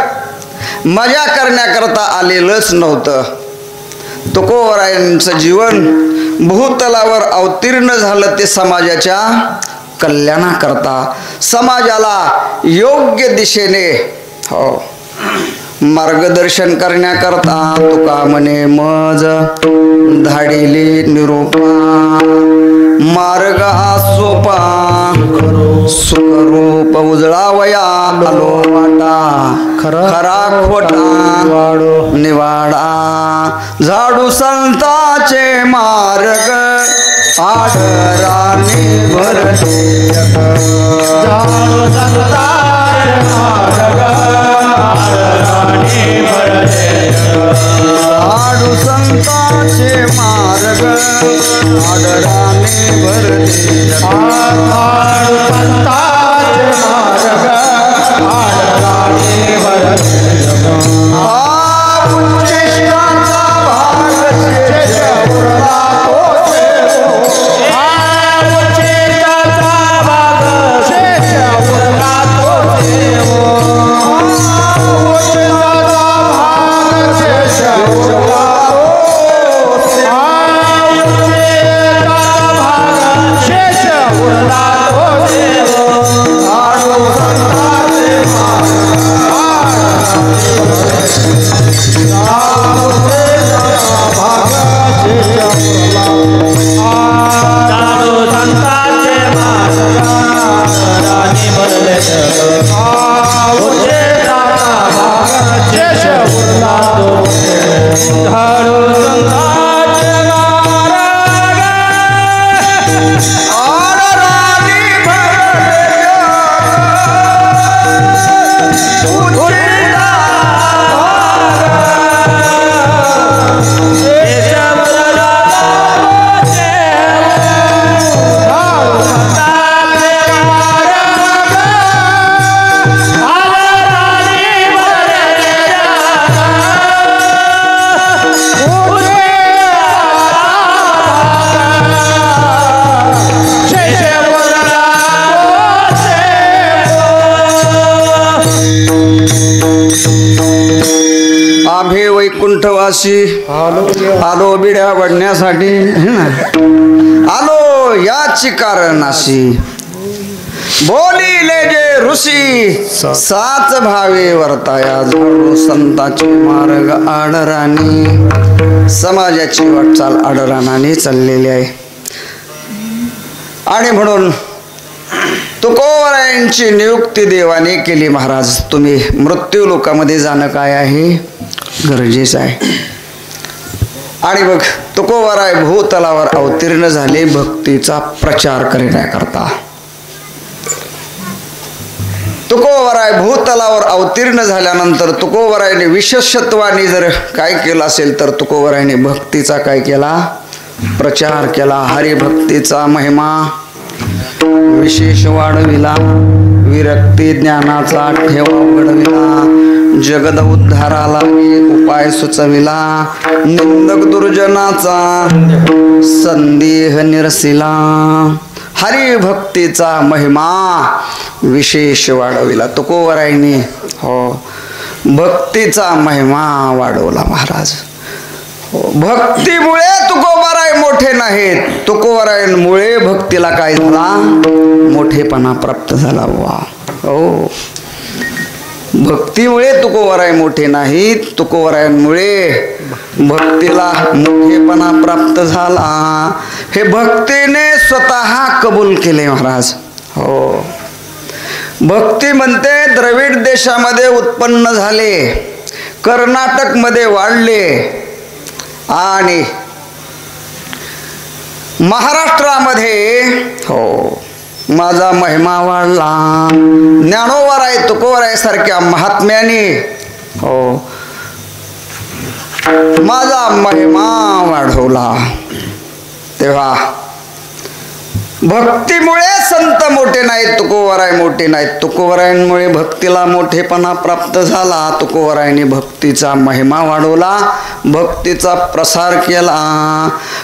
मजा करण्याकरता आलेलंच नव्हतं. तुकोबरायांचं जीवन भूतलावर अवतीर्ण झालं ते समाजाच्या कल्याणाकरता, समाजाला योग्य दिशेने हो मार्गदर्शन करण्याकरता. तुका म्हणे मज धाडिले निरूपा, मार्ग सोपा सुखरूप उजळावया आलो वाटा, खरा खोटा निवाडा झाडू संतांचे मार्ग आदराने भरले. झाडू संतांचे मार्ग आदराने भरले, झाडू संतांचे मार्ग आदराने भरले, झाडू संतांचे मार्ग आदराने भरले. उच्चिष्टाचा भाग शेष उरला नाभे वैकुंठवासी आलो बिड्या वडण्यासाठी है ना, आलो याची कारणाशी बोलिले जे ऋषी साच भावे वर्ताया झाडू संताचे मार्ग आडराणी समाजाची वाटचाल आडराणाने चाललेली आहे. आणि म्हणून तुकोबरायांची नियुक्ती देवाने केली. महाराज तुम्ही मृत्यू लोकामध्ये जाणं काय आहे गरजेचं आहे. आणि बघ तुकोबराय भूतलावर अवतीर्ण झाले भक्तीचा प्रचार करण्याकरता. तुकोबराय भूतलावर अवतीर्ण झाल्यानंतर तुकोबरायने विशेषत्वाने जर काय केलं असेल तर तुकोबरायने भक्तीचा काय केला प्रचार केला. हरिभक्तीचा महिमा विशेष वाढविला, विरक्ती ज्ञानाचा ठेवा घडविला, जगद उद्धाराला एक उपाय सुचविला, निंदक दुर्जनाचा संदेह निरसिला. हरिभक्तीचा महिमा विशेष वाढविला. तुकोबरायने हो भक्तीचा महिमा वाढवला. महाराज भक्तीमुळे तुकोबराय मोठे नाहीत, तुकोबरायांमुळे भक्तीला काय झाला मोठेपणा प्राप्त झाला. वा हो भक्तीमुळे तुकोबराय मोठे नाहीत, तुकोबरायांमुळे भक्तीला मोठेपणा प्राप्त झाला. हे भक्तीने स्वतः कबूल केले. महाराज हो भक्ती म्हणते द्रविड देशामध्ये उत्पन्न झाले, कर्नाटक मध्ये वाढले आणि महाराष्ट्रामध्ये हो माझा महिमा वाढला. ज्ञानोबराय तुकोबराय सारख्या महात्म्याने हो माझा महिमा वाढवला. तेव्हा भक्तीमुळे संत मोठे नाहीत, तुकोबराय मोठे नाहीत, तुकोबरायांमुळे भक्तीला मोठेपणा प्राप्त झाला. तुकोबरायांनी भक्तीचा महिमा वाढवला, भक्तीचा प्रसार केला.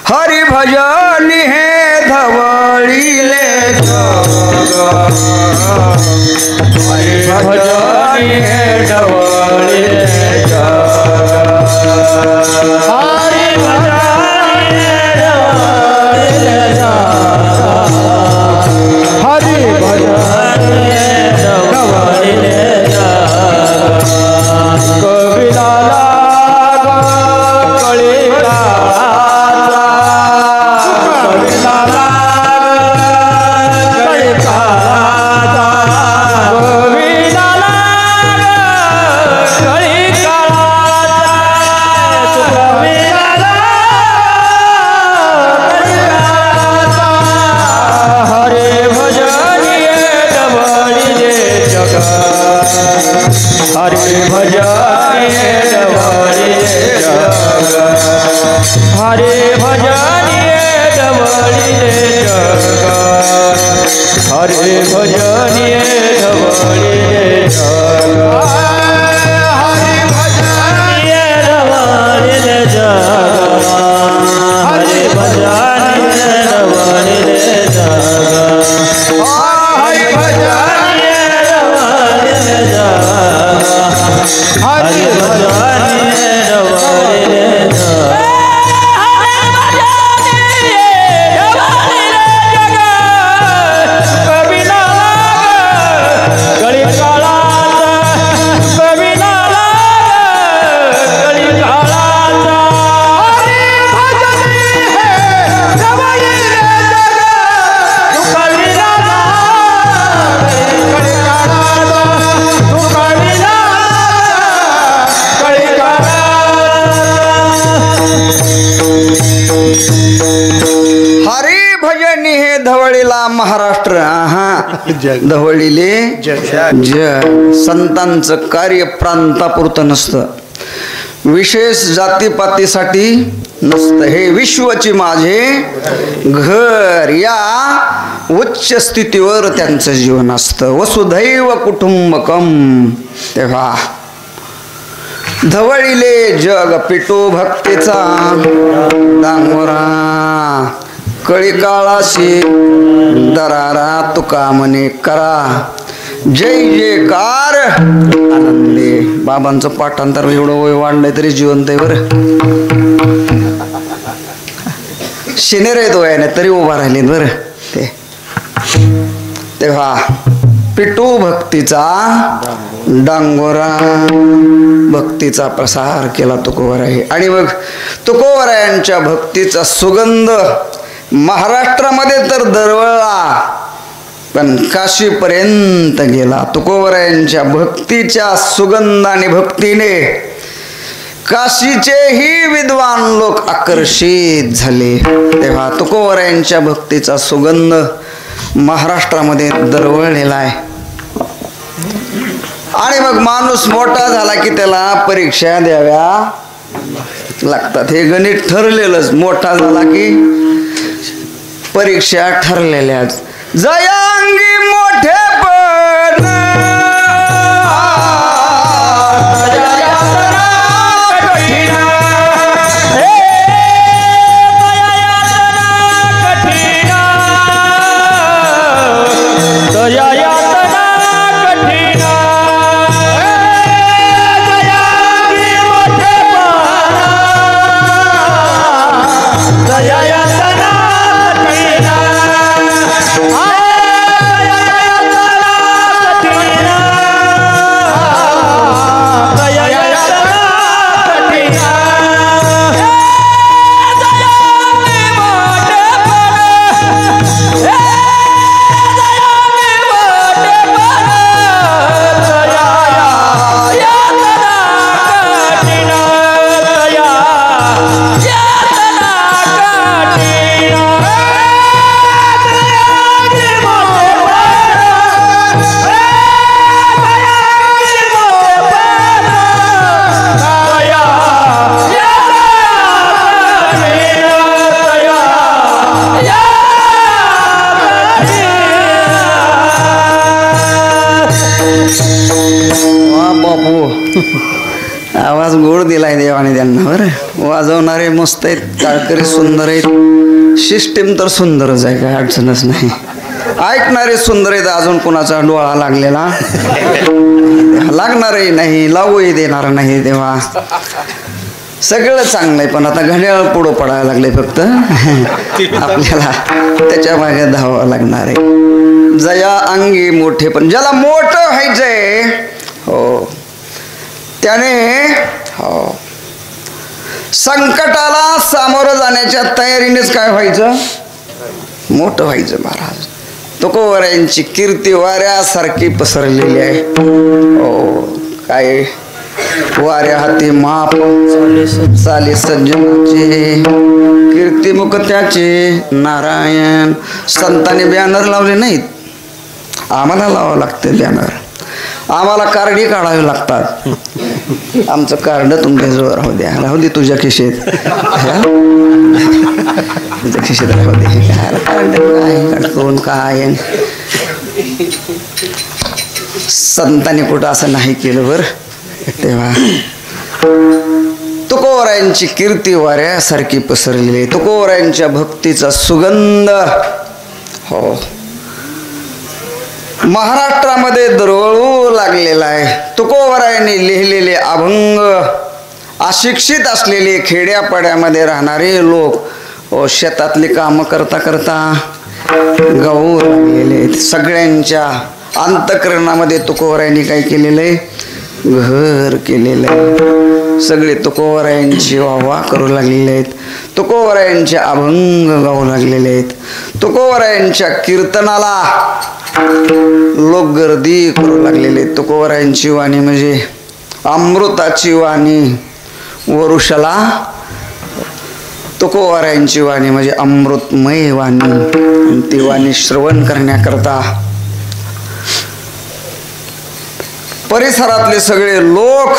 हरिभजनी हे धवळीले हरिभजनी हे धवळीले महाराष्ट्र धवळीले जग. संतांचं कार्य प्रांतापुरतं नसतं, विशेष जातीपातीसाठी नसतं. हे विश्वची माझे घर या उच्च स्थितीवर त्यांचं जीवन असतं. वसुधैव कुटुंबकम. तेव्हा धवळीले जग पिटो भक्तीचा डांगोरा, कळी काळाशी दरारा तुका म्हणे करा, जय जयकार आनंदे. बाबांचं पाठांतर एवढं वय वाढलंय तरी जिवंत आहे बरं. शिनेर आहेत वयाने तरी उभा राहिले बरं. तेव्हा पिटू भक्तीचा डांगोरा, भक्तीचा प्रसार केला तुकोबराय. आणि मग तुकोबरायांच्या भक्तीचा सुगंध महाराष्ट्रामध्ये तर दरवळला, पण काशीपर्यंत गेला. तुकोबरायांच्या भक्तीच्या सुगंधाने भक्तीने काशीचेही विद्वान लोक आकर्षित झाले. तेव्हा तुकोबरायांच्या भक्तीचा सुगंध महाराष्ट्रामध्ये दरवळलेला आहे. आणि मग माणूस मोठा झाला की त्याला परीक्षा द्याव्या लागतात. हे गणित ठरलेलंच. मोठा झाला की परीक्षा ठरलेल्याच. जयांगी मोठेपण आवाज गोड दिलाय देवाने त्यांना बरं. वाजवणारे मस्त आहेत, काळकरी सुंदर आहेत, सिस्टीम तर सुंदरच आहे, काय अडचणच नाही. ऐकणारे सुंदर आहेत, अजून कोणाचा डोळा लागलेला लागणारही नाही, लागूही देणार नाही. तेव्हा सगळं चांगलं आहे, पण आता घड्याळ पुढं पडायला लागले. फक्त आपल्याला त्याच्या मागे धावावं लागणार आहे. जया अंगी मोठे, पण ज्याला मोठं व्हायचंय हो त्याने हो संकटाला सामोरं जाण्याच्या तयारीनेच काय व्हायचं, मोठं व्हायचं. महाराज तुकोबरायांची कीर्ती वाऱ्यासारखी पसरलेली आहे. हो काय वाऱ्या हाती माप चाले सज्जनाचे, कीर्तिमुख त्याचे नारायण. संतांनी बॅनर लावले नाहीत, आम्हाला लावावं लागतं बॅनर. आम्हाला कार्डी काढावी लागतात. आमचं कार्ड तुमच्या जवळ राहू द्या, राहू दे तुझ्या खिशेत, तुझ्या खिशेत राहू दे. कार्ड काय काढून काय, संतांनी कुठं असं नाही केलं बरं. तेव्हा तुकोबरायांची कीर्ती वाऱ्यासारखी पसरलेली, तुकोबरायांच्या भक्तीचा सुगंध हो महाराष्ट्रामध्ये दरवळू लागलेला आहे. तुकोबरायांनी लिहिलेले अभंग अशिक्षित असलेले खेड्यापाड्यामध्ये राहणारे लोक व शेतातली कामं करता करता गाऊ लागलेले. सगळ्यांच्या अंतःकरणामध्ये तुकोबरायांनी काय केलेलं आहे, घर केलेलं आहे. सगळे तुकोबरायांची वाहवा करू लागलेले आहेत, तुकोबरायांचे अभंग गाऊ लागलेले आहेत. तुकोबरायांच्या कीर्तनाला लोक गर्दी करू लागलेले. तुकोबरायांची वाणी म्हणजे अमृताची वाणी. वरुषाला तुकोबरायांची वाणी म्हणजे अमृतमय वाणी. ती वाणी श्रवण करण्याकरता परिसरातले सगळे लोक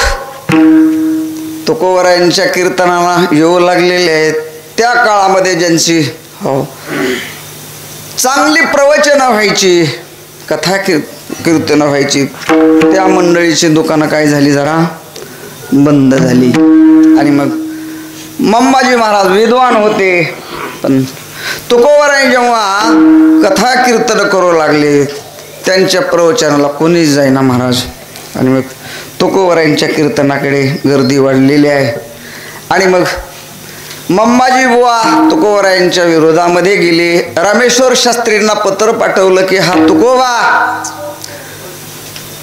तुकोबरायांच्या कीर्तनाला येऊ लागलेले आहेत. त्या काळामध्ये ज्यांची हो चांगली प्रवचनं व्हायची, कथा कीर्तनं व्हायची, त्या मंडळीची दुकानं काय झाली, जरा बंद झाली. आणि मग मंबाजी महाराज विद्वान होते, पण तुकोबराय जेव्हा कथा कीर्तन करू लागले त्यांच्या प्रवचनाला कोणीच जाईना महाराज. आणि मग तुकोबरायांच्या कीर्तनाकडे गर्दी वाढलेली आहे. आणि मग मम्माजी बुवा तुकोबरायांच्या विरोधामध्ये गेले. रामेश्वर शास्त्रींना पत्र पाठवलं की हा तुकोबा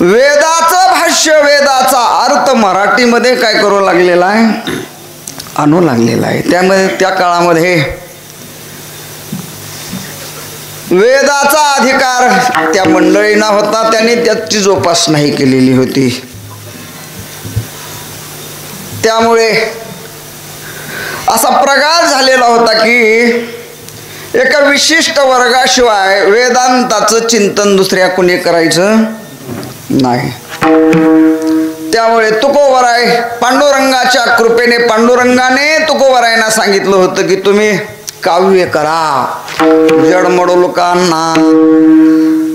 वेदाचं भाष्य, वेदाचा अर्थ मराठीमध्ये काय करू लागलेला आहे, आणू लागलेला आहे. त्यामध्ये त्या काळामध्ये वेदाचा अधिकार त्या मंडळींना होता, त्यांनी त्याची जोपासनाही केलेली होती. त्यामुळे असा प्रघात झालेला होता की एका विशिष्ट वर्गाशिवाय वेदांताचं चिंतन दुसऱ्या कुणी करायचं नाही. त्यामुळे तुकोबराय पांडुरंगाच्या कृपेने, पांडुरंगाने तुकोबरायांना सांगितलं होतं की तुम्ही काव्य करा. जडमडोलकांना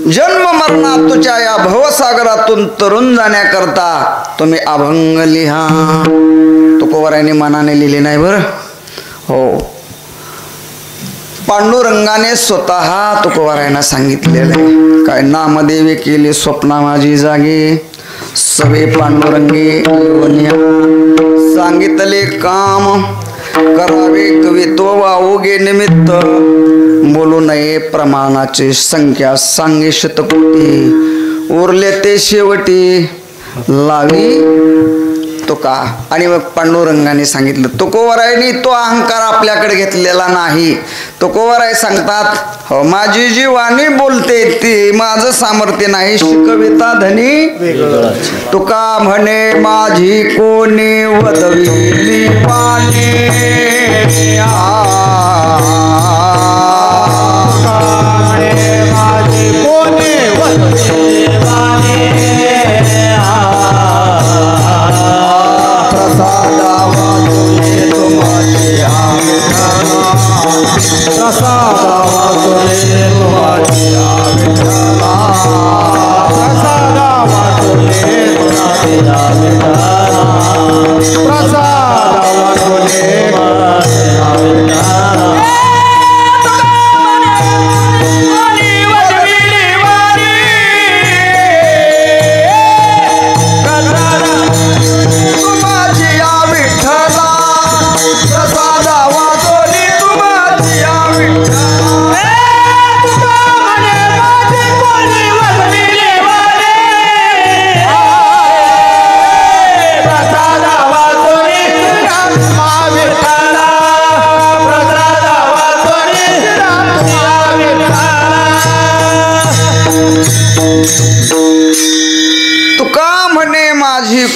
जन्म मरणातूच्या या भवसागरातून तरुण जाण्याकरता तुम्ही अभंग लिहा. तुकोबरायांनी मनाने लिहिले नाही बरं. हो, पांडुरंगाने स्वतः तुकोबरायांना सांगितलेलं आहे. काय नामदेवे केले स्वप्ना माझी जागे, सवे पांडुरंगे योनिया. सांगितले काम करावे कवित्व वावगे निमित्त, बोलू नये प्रमाणाची संख्या सांगे शतकोटी, उरले ते शेवटी लावी तुका. आणि मग पांडुरंगाने सांगितलं. तुकोबरायांनी तो अहंकार आपल्याकडे घेतलेला नाही. तुकोबराय सांगतात, हो माझी जी वाणी बोलते ती माझं सामर्थ्य नाही, शिकविता धनी तुका म्हणे माझी कोणी वदविली वाणी. माझी कोणी वदविली वाणी.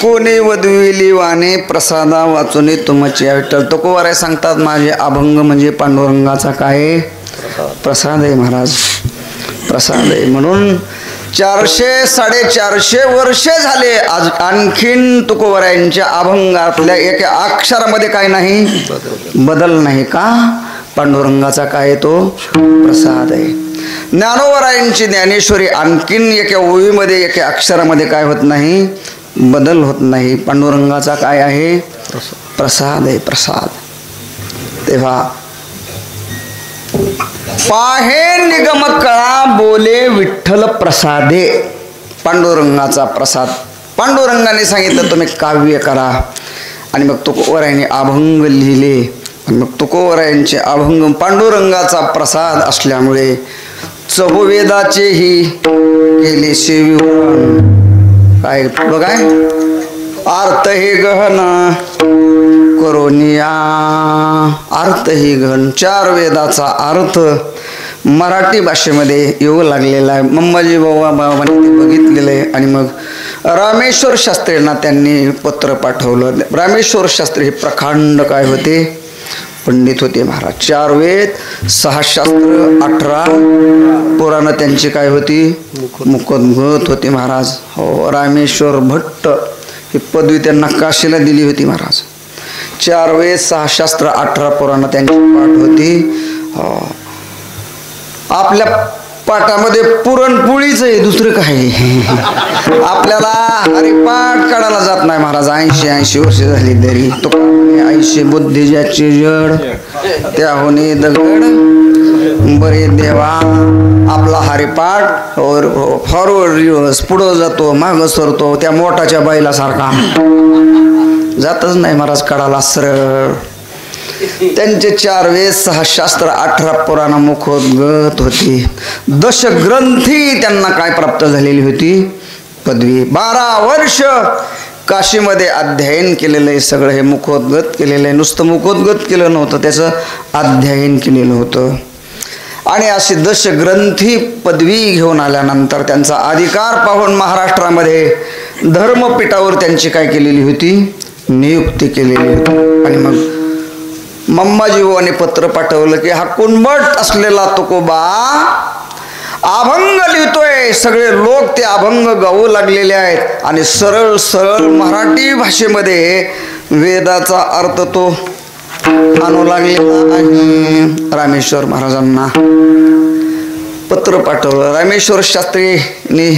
कोणी वधविली वाणे प्रसादा वाचुनी तुमची विठ्ठल. तुकोबराय सांगतात माझे अभंग म्हणजे पांडुरंगाचा काय प्रसाद आहे महाराज, प्रसाद आहे. म्हणून 400-450 वर्षे झाले आज आणखीन तुकोबरायांच्या अभंगातल्या एका अक्षरामध्ये काय नाही, बदल नाही. का? पांडुरंगाचा काय तो प्रसाद आहे. ज्ञानोबरायांची ज्ञानेश्वरी आणखीन एका ओळीमध्ये एका अक्षरामध्ये काय होत नाही, बदल होत नाही. पांडुरंगाचा काय आहे, प्रसाद आहे, प्रसाद. तेव्हा पाहे निगम कळा बोले विठ्ठल प्रसादे, पांडुरंगाचा प्रसाद. पांडुरंगाने सांगितलं तुम्ही काव्य करा. आणि मग तुकोबरायांनी अभंग लिहिले. आणि मग तुकोबरायांचे अभंग पांडुरंगाचा प्रसाद असल्यामुळे चहुवेदाचेही केले सेविवण. काय बघाय अर्थ हे गहन करोनिया, अर्थ ही गहन. 4 वेदाचा अर्थ मराठी भाषेमध्ये येऊ लागलेला आहे. मम्माजी बाबांनी ते बघितलेलं आहे. आणि मग रामेश्वर शास्त्रींना त्यांनी पत्र पाठवलं. रामेश्वर शास्त्री हे प्रकांड काय होते, पंडित होते महाराज. 4 वेद 6 शास्त्र 18 पुराण त्यांची काय होती, मुखोद्गत होती महाराज. हो, रामेश्वर भट्ट ही पदवी त्यांना काशीला दिली होती महाराज. 4 वेद 6 शास्त्र 18 पुराण त्यांची पाठ होती. हो, आपल्या पाठामध्ये पुरणपोळीच आहे, दुसरं काय. आपल्याला हरिपाठ काढायला जात नाही महाराज. 80-80 वर्ष झाली तरी. तो 80 बुद्धी ज्याची जड त्याहुनी दगड बरे देवा आपला हरिपाठ और फॉरवर्ड रिव्हर्स पुढं जातो मागं सरतो त्या मोठाच्या बैला सारखा जातच नाही महाराज कडाला सरळ. त्यांचे 4 वेद 6 शास्त्र 18 पुराण मुखोद्गत होती. दशग्रंथी त्यांना काय प्राप्त झालेली होती? पदवी. 12 वर्ष काशीमध्ये अध्ययन केलेलं आहे. सगळं हे मुखोद्गत केलेलं आहे. नुसतं मुखोद्गत केलं नव्हतं, त्याचं अध्ययन केलेलं होतं. आणि अशी दशग्रंथी पदवी घेऊन आल्यानंतर त्यांचा अधिकार पाहून महाराष्ट्रामध्ये धर्मपीठावर त्यांची काय केलेली होती? नियुक्ती केलेली होती. आणि मग मम्माजीवाने पत्र पाठवलं की हा कुणबट असलेला तुकोबा अभंग लिहितोय. सगळे लोक ते अभंग गाऊ लागलेले आहेत आणि सरळ सरळ मराठी भाषेमध्ये वेदाचा अर्थ तो आणू लागलेला आहे. रामेश्वर महाराजांना पत्र पाठवलं. रामेश्वर शास्त्रीने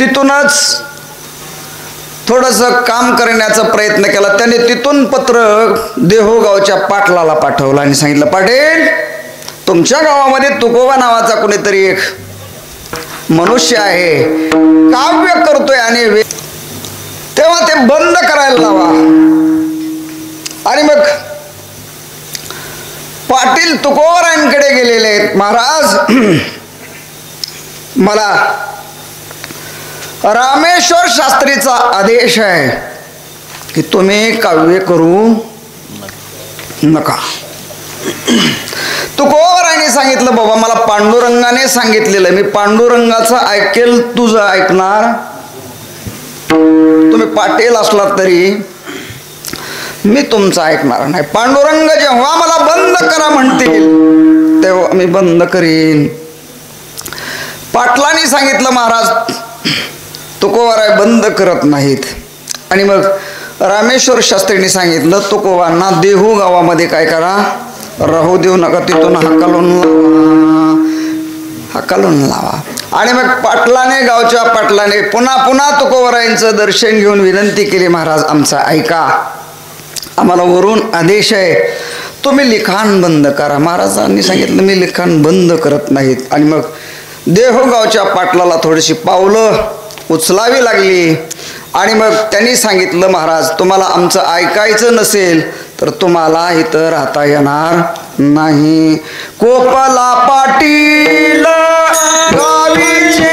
तिथूनच थोडंसं काम करण्याचा प्रयत्न केला. त्याने तिथून पत्र देहोगावच्या पाटलाला पाठवलं आणि सांगितलं, पाटील तुमच्या गावामध्ये तुकोबा नावाचा कोणीतरी एक मनुष्य आहे, काव्य करतोय आणि तेव्हा ते बंद करायला लावा. आणि मग पाटील तुकोबारायांकडे गेलेले आहेत. महाराज मला रामेश्वर शास्त्रीचा आदेश आहे की तुम्ही काव्य करू नका. तुकोबारायांनी सांगितलं, बाबा मला पांडुरंगाने सांगितलेलं, मी पांडुरंगाचं ऐकेल, तुझं ऐकणार. तुम्ही पाटील असलात तरी मी तुमचं ऐकणार नाही. पांडुरंग जेव्हा मला बंद करा म्हणतील तेव्हा मी बंद करीन. पाटलांनी सांगितलं, महाराज तुकोबाराय बंद करत नाहीत. आणि मग रामेश्वर शास्त्रींनी सांगितलं, तुकोबांना देहू गावामध्ये काय करा, राहू देऊ नका, तिथून हाकलून लावा. आणि मग पाटलाने, गावच्या पाटलाने पुन्हा पुन्हा तुकोबारायांचं दर्शन घेऊन विनंती केली, महाराज आमचं ऐका, आम्हाला वरून आदेश आहे, तुम्ही लिखाण बंद करा. महाराजांनी सांगितलं, मी लिखाण बंद करत नाहीत. आणि मग देहूगावच्या पाटलाला थोडीशी पावलं उचलावी लागली. आणि मग त्यांनी सांगितलं, महाराज तुम्हाला आमचं ऐकायचं नसेल तर तुम्हाला इथं राहता येणार नाही. कोपला पाटील गावीचे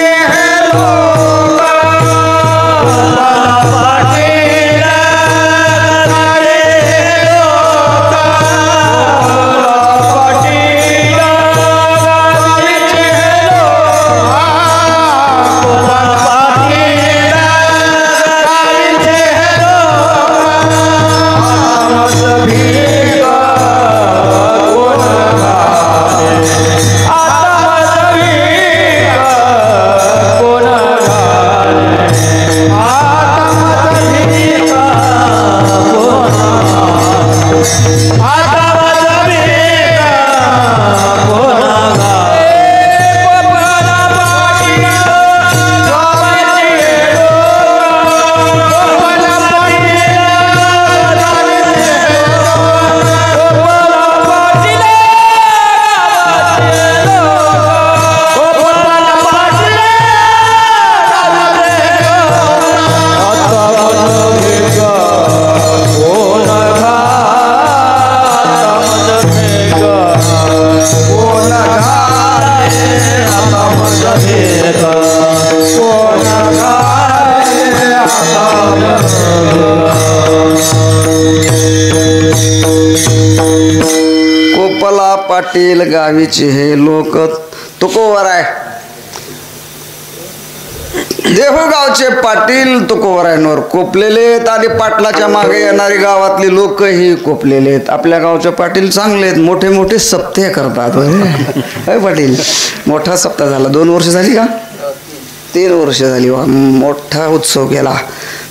पाटील गावीचे हे लोक तुकोबाराय, देहूगावचे पाटील तुकोबारायांवर कोपलेले आहेत. आणि पाटलाच्या मागे येणारी गावातली लोक ही कोपलेले आहेत. आपल्या गावचे पाटील चांगले आहेत, मोठे मोठे सप्ते करतात. होय पाटील, मोठा सप्ताह झाला. 2 वर्ष झाली का? 3 वर्ष झाली. मोठा उत्सव केला.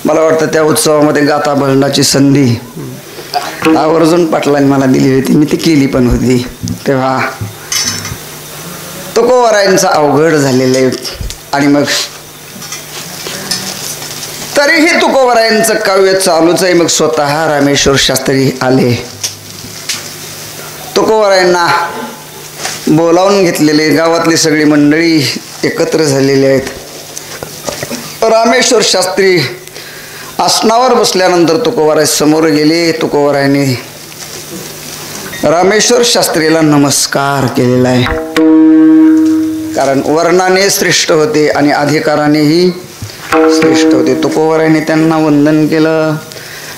मला वाटतं त्या उत्सवामध्ये गाता भजनाची संधी आवर्जून पाटलांनी मला दिली होती, मी ती केली पण होती. तेव्हा तुकोबारायांचं अवघड झालेलं आहे. आणि मग तरीही तुकोबारायांचं काव्य चालूच आहे. मग स्वतः रामेश्वर शास्त्री आले. तुकोबारायांना बोलावून घेतलेले गावातली सगळी मंडळी एकत्र झालेली आहेत. रामेश्वर शास्त्री आसनावर बसल्यानंतर तुकोबाराय समोर गेले. तुकोबारायांनी रामेश्वर शास्त्रीला नमस्कार केलेला आहे, कारण वर्णाने श्रेष्ठ होते आणि अधिकारानेही श्रेष्ठ होते. तुकोबारायांनी त्यांना वंदन केलं.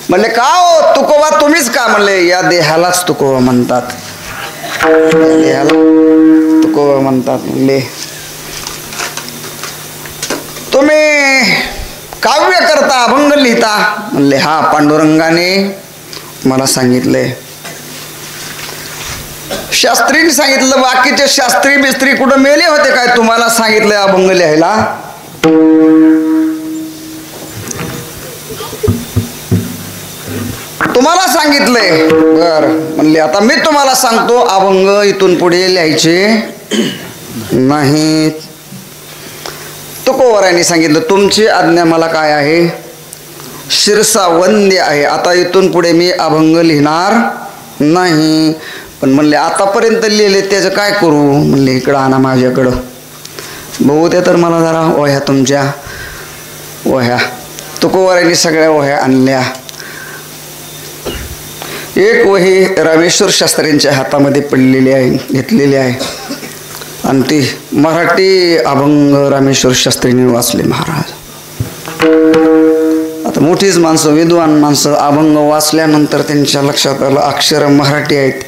म्हणले का हो तुकोबा तुम्हीच का? म्हणले या देहालाच तुकोबा म्हणतात, या देहाला तुकोबा म्हणतात. म्हणले तुम्ही काव्य करता, अभंग लिहिता? म्हणले हा, पांडुरंगाने मला सांगितलंय. शास्त्रीने सांगितलं. बाकीचे शास्त्री बिस्त्री कुठं मेले होते काय? तुम्हाला सांगितलंय अभंग लिहायला? तुम्हाला सांगितलंय? बर. म्हणले आता मी तुम्हाला सांगतो, अभंग इथून पुढे लिहायचे नाहीत. तुकोबारायांनी सांगितलं तुमची आज्ञा मला काय आहे? शिरसा वंद्य आहे. आता इथून पुढे मी अभंग लिहिणार नाही. पण म्हणले आतापर्यंत लिहिले त्याचं काय करू? म्हणले इकडं आणा माझ्याकडं बघू ते तर मला जरा वह्या, तुमच्या वह्या. तुकोबारायांनी सगळ्या वह्या आणल्या. एक वही रामेश्वर शास्त्रींच्या हातामध्ये पडलेली आहे, घेतलेली आहे, आणि ती मराठी अभंग रामेश्वर शास्त्रींनी वाचले. महाराज आता मोठीच माणसं, विद्वान माणसं अभंग वाचल्यानंतर त्यांच्या लक्षात आलं अक्षर मराठी आहेत,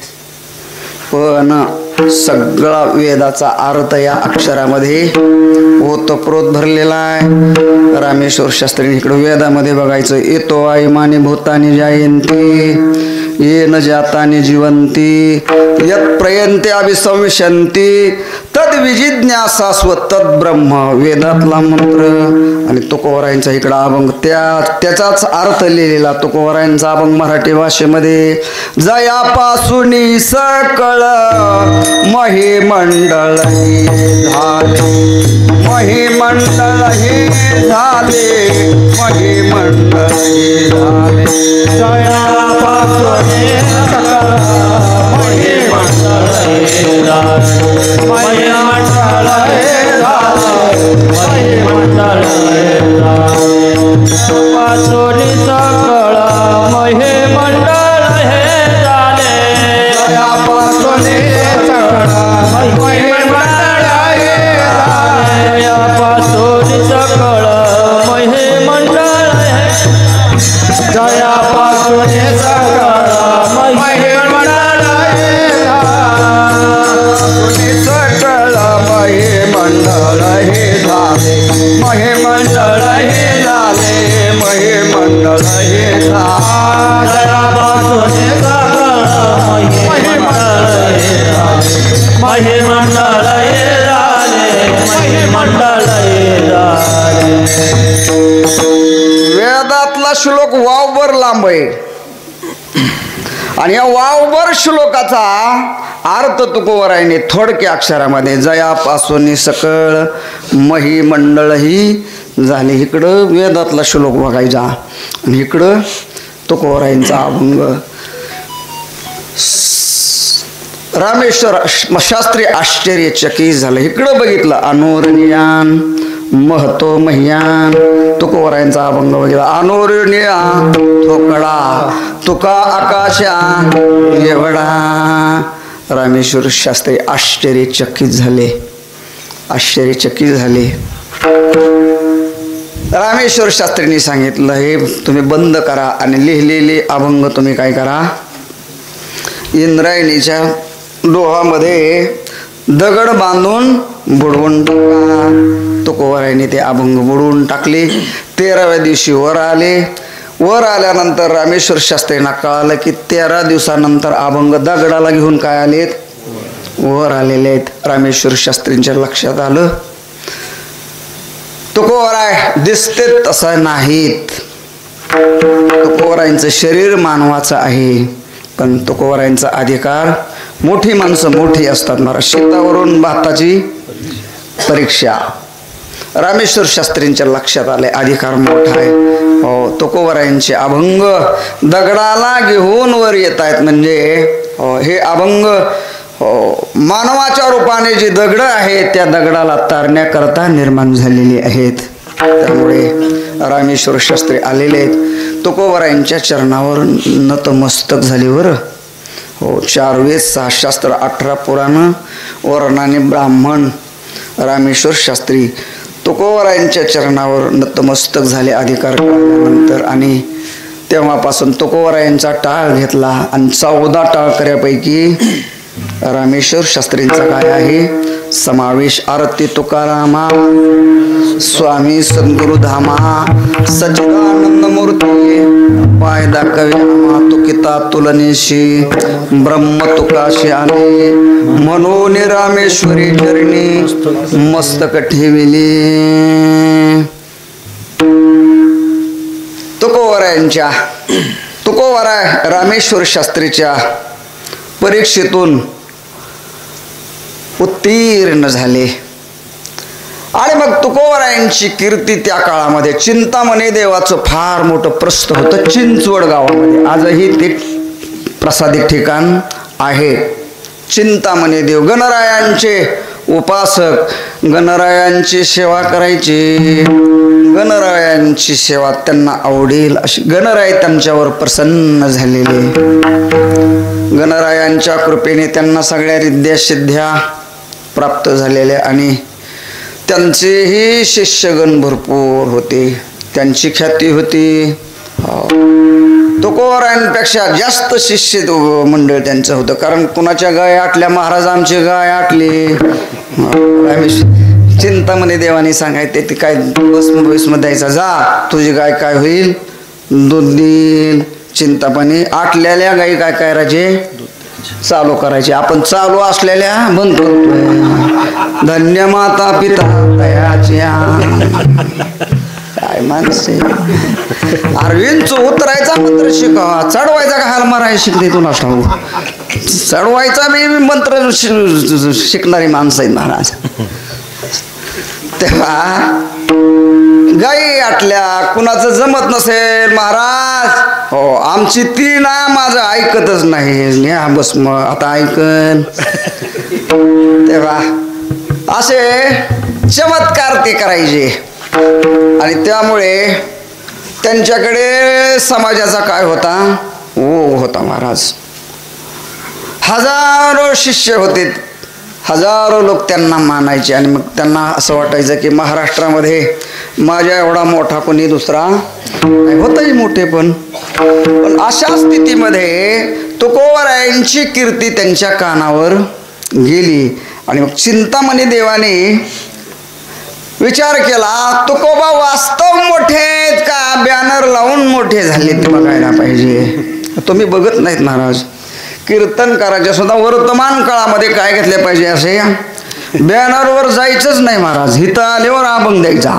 पण सगळा वेदाचा अर्थ या अक्षरामध्ये ओतप्रोत भरलेला आहे. रामेश्वर शास्त्रीने इकडं वेदामध्ये बघायचं. येतो आईमानी भूतानी जायंती येन जातानी जीवंती यत् प्रयंते अभिसंविशंती तद विजिज्ञासास्व तद ब्रह्म. वेदातला मंत्र आणि तुकोबारायांचा इकडं अभंग, त्याचाच अर्थ लिहिलेला. तुकोबारायांचा अभंग मराठी भाषेमध्ये. जयापासून सकळ महिमंडळ झाले, महिमंडळ हे झाले, महिमंडळ हे झाले. जयापासून सकळ महिमंडळ हे झाले, महिमंडळ हे झाले, महिमंडळ हे झाले. पासून सकळ महिमंडळ हे झाले, जयापासून सकळ महिमंडळ हे झाले, जयापासून सकळ महिमंडळ हे, जयापासून सकळ महिमंडळ हे झाले, सकळ महिमंडळ हे झाले, महिमंडळ हे झाले, महिमंडळ हे झाले. जयापासून सकळ महिमंडळ हे झाले, महिमंडळ हे झाले, महिमंडळ हे झाले. वेदातला श्लोक वावभर लांब आहे आणि या वावभर श्लोकाचा अर्थ तुकोबारायांनी थोडक्या अक्षरामध्ये जयापासून सकळ महिमंडळ ही झाले. इकडं वेदातला श्लोक बघायचा आणि इकडं तुकोबारायांचा अभंग. रामेश्वर शास्त्री आश्चर्यचकित झालं. इकडं बघितलं अनुरणीयान महतो महियान. तुकोबारायांचा अभंग बघितला. अनुरणीया थोकडा तुका आकाशा एवढा. रामेश्वर शास्त्री आश्चर्यचकित झाले, आश्चर्यचकित झाले. रामेश्वर शास्त्रींनी सांगितलं हे तुम्ही बंद करा आणि लिहिलेले अभंग तुम्ही काय करा, इंद्रायणीच्या डोहामध्ये दगड बांधून बुडवून टाका. तुकोबारायांनी ते अभंग बुडवून टाकले. 13व्या दिवशी वर आले. वर आल्यानंतर रामेश्वर शास्त्रींना कळालं की 13 दिवसानंतर अभंग दगडाला घेऊन काय आलेत, वर आलेले आहेत. रामेश्वर शास्त्रींच्या लक्षात आलं तुकोबाराय दिसते तसं नाहीत. तुकोबारायांचं शरीर मानवाचं आहे, पण तुकोबारायांचा अधिकार, मोठी माणसं मोठी असतात. महाराज शेतावरून भाताची परीक्षा. रामेश्वर शास्त्रींच्या लक्षात आले अधिकार मोठा आहे. हो, तुकोबारायांचे अभंग दगडाला घेऊन वर येत आहेत, म्हणजे हे अभंग मानवाच्या रूपाने जी दगड आहेत त्या दगडाला तारण्याकरता निर्माण झालेली आहेत. त्यामुळे रामेश्वर शास्त्री आलेले आहेत. तुकोबरायांच्या चरणावर नतमस्तक झाले बरं. 4 वेद 6 शास्त्र 18 पुराण वर्णाने ब्राह्मण रामेश्वर शास्त्री तुकोबरायांच्या चरणावर नतमस्तक झाले अधिकार कळल्यानंतर. आणि तेव्हापासून तुकोबरायांचा टाळ घेतला आणि 14 टाळकऱ्यापैकी रामेश्वर शास्त्रींचा काय आहे समावेश. आरती तुकारामा स्वामी सद्गुरुधामा सच्चिदानंद मूर्ती पाय दाखवे आम्हा तुकिता तुलनेशी ब्रह्म तुकाशी आले म्हणून रामेश्वरी चरणी मस्तक ठेविले. तुकोबराय रामेश्वर शास्त्रीच्या परीक्षेतून उत्तीर्ण झाले. आणि मग तुकोबरायांची कीर्ती त्या काळामध्ये चिंतामणी देवाचं फार मोठं प्रस्थ होतं चिंचवड गावामध्ये. आजही ते प्रसादित ठिकाण आहे. चिंतामणी देव गणरायांचे उपासक, गणरायांची सेवा करायची, गणरायांची सेवा त्यांना आवडेल अशी गणराय त्यांच्यावर प्रसन्न झालेले. गणरायांच्या कृपेने त्यांना सगळ्या रिद्ध्या सिद्ध्या प्राप्त झालेल्या आणि त्यांचेही शिष्यगण भरपूर होते. त्यांची ख्याती होती. तुकोबरायांपेक्षा जास्त शिष्य मंडळ त्यांचं होतं. कारण कुणाच्या गाय आटल्या महाराज आमची गाय आटली. चिंतामणी देवाने सांगायचे ते काय भस्म द्यायचा जा तुझी गाय काय होईल दूध देईल. चिंतामणी आटलेल्या गायी काय करायचे चालू करायचे. आपण चालू असलेल्या बंद करतोय. धन्य माता पिता दयाच्या काय माणसे. अरविंद उतरायचा मंत्र शिकावा चढवायचा का हाल मारायला शिकते तुला ठाऊ. चढवायचा मी मंत्र शिकणारी माणसं आहेत महाराज. तेव्हा गाई आटल्या कुणाचं जमत नसेल महाराज हो आमची ती ना माझं ऐकतच नाही न्या बस मग आता ऐकन. तेव्हा असे चमत्कार ते करायचे आणि त्यामुळे त्यांच्याकडे समाजाचा काय होता ओघ होता महाराज. हजारो शिष्य होते. हजारो लोक त्यांना मानायचे आणि मग त्यांना असं वाटायचं की महाराष्ट्रामध्ये माझ्या एवढा मोठा कोणी दुसरा होतही मोठे पण अशा स्थितीमध्ये तुकोबरायांची कीर्ती त्यांच्या कानावर गेली. आणि मग चिंतामणी देवाने विचार केला तुकोबा वास्तव मोठे आहेत का बॅनर लावून मोठे झाले ते बघायला पाहिजे. तुम्ही बघत नाहीत महाराज. कीर्तनकाराच्या सुद्धा वर्तमान काळामध्ये काय घेतले पाहिजे असे बॅनरवर जायचंच नाही महाराज. इथं आल्यावर अभंग द्यायचा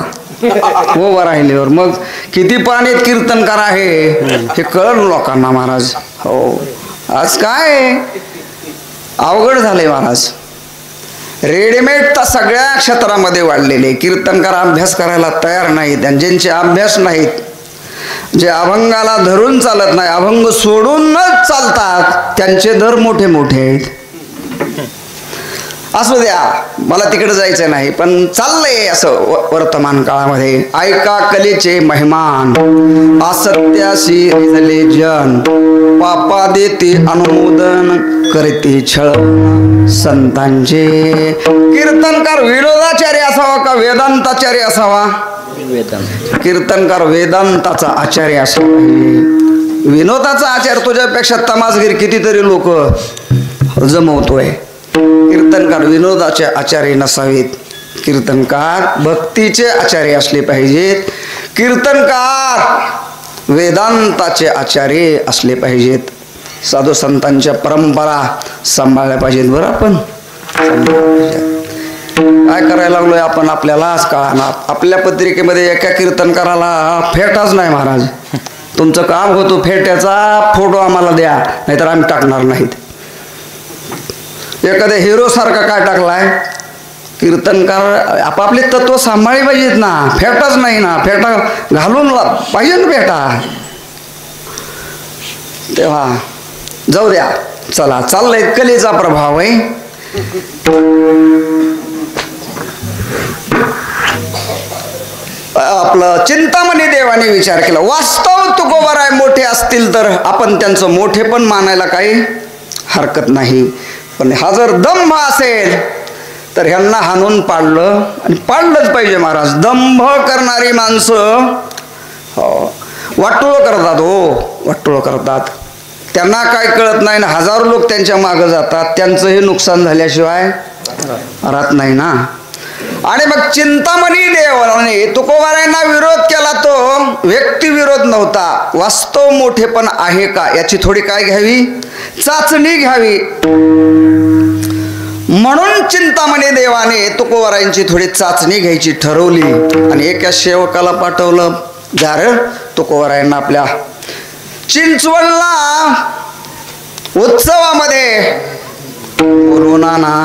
उभं राहिल्यावर मग किती पाण्यात कीर्तनकार आहे हे कळलं लोकांना महाराज. हो आज काय अवघड झालंय महाराज. रेडीमेड तर सगळ्या क्षेत्रामध्ये वाढलेले. कीर्तनकार अभ्यास करायला तयार नाहीत आणि ज्यांचे अभ्यास नाहीत जे अभंगाला धरून चालत नाही अभंग सोडूनच चालतात त्यांचे दर मोठे मोठे आहेत. असू द्या मला तिकडे जायचं नाही पण चाललंय असं वर्तमान काळामध्ये. ऐका कलेचे मेहमान असत्याशी रिझले जन पापा देते अनुमोदन करते छळ संतांचे. कीर्तनकार विनोदाचार्य असावा का वेदांताचार्य असावा. कीर्तनकार वेदांताचा आचार्य असला पाहिजे. विनोदाचा आचार्य तुझ्यापेक्षा तमासगीर कितीतरी लोक जमवतोय. कीर्तनकार विनोदाचे आचार्य नसावेत. कीर्तनकार भक्तीचे आचार्य असले पाहिजेत. कीर्तनकार वेदांताचे आचार्य असले पाहिजेत. साधू संतांच्या परंपरा सांभाळल्या पाहिजेत. बरं आपण काय करायला लागलोय आपण आपल्यालाच कळणार. आपल्या पत्रिकेमध्ये एका कीर्तनकाराला फेटाच नाही महाराज. तुमचं काम होतो फेट्याचा फोटो आम्हाला द्या नाहीतर आम्ही टाकणार नाहीत. एखाद्या हिरो सारखा काय टाकलाय कीर्तनकार आपापले तत्व सांभाळले पाहिजेत ना. फेटाच नाही ना. फेटा घालून पाहिजे ना फेटा. तेव्हा जाऊ द्या, चला चाललंय, कलेचा प्रभाव आहे. आपलं चिंतामणी देवाने विचार केला, वास्तव तुकोबाराय मोठे असतील तर आपण त्यांचं मोठे पण मानायला काही हरकत नाही, पण हा जर दंभ असेल तर ह्यांना हाणून पाडलं, आणि पाडलंच पाहिजे महाराज. दंभ करणारी माणसं वाटोळ करतात, वाटोळ करतात. त्यांना काय कळत नाही ना, हजारो लोक त्यांच्या मागं जातात, त्यांचं हे नुकसान झाल्याशिवाय राहत नाही ना. आणि मग चिंतामणी देवाने तुकोबारायांना विरोध केला, तो व्यक्ती विरोध नव्हता, वास्तव मोठेपण आहे का याची थोडी काय घ्यावी, चाचणी घ्यावी. म्हणून चिंतामणी देवाने तुकोबारायांची थोडी चाचणी घ्यायची ठरवली आणि एका सेवकाला पाठवलं. जार तुकोबारायांना आपल्या चिंचवडला उत्सवामध्ये बोलवून आणा.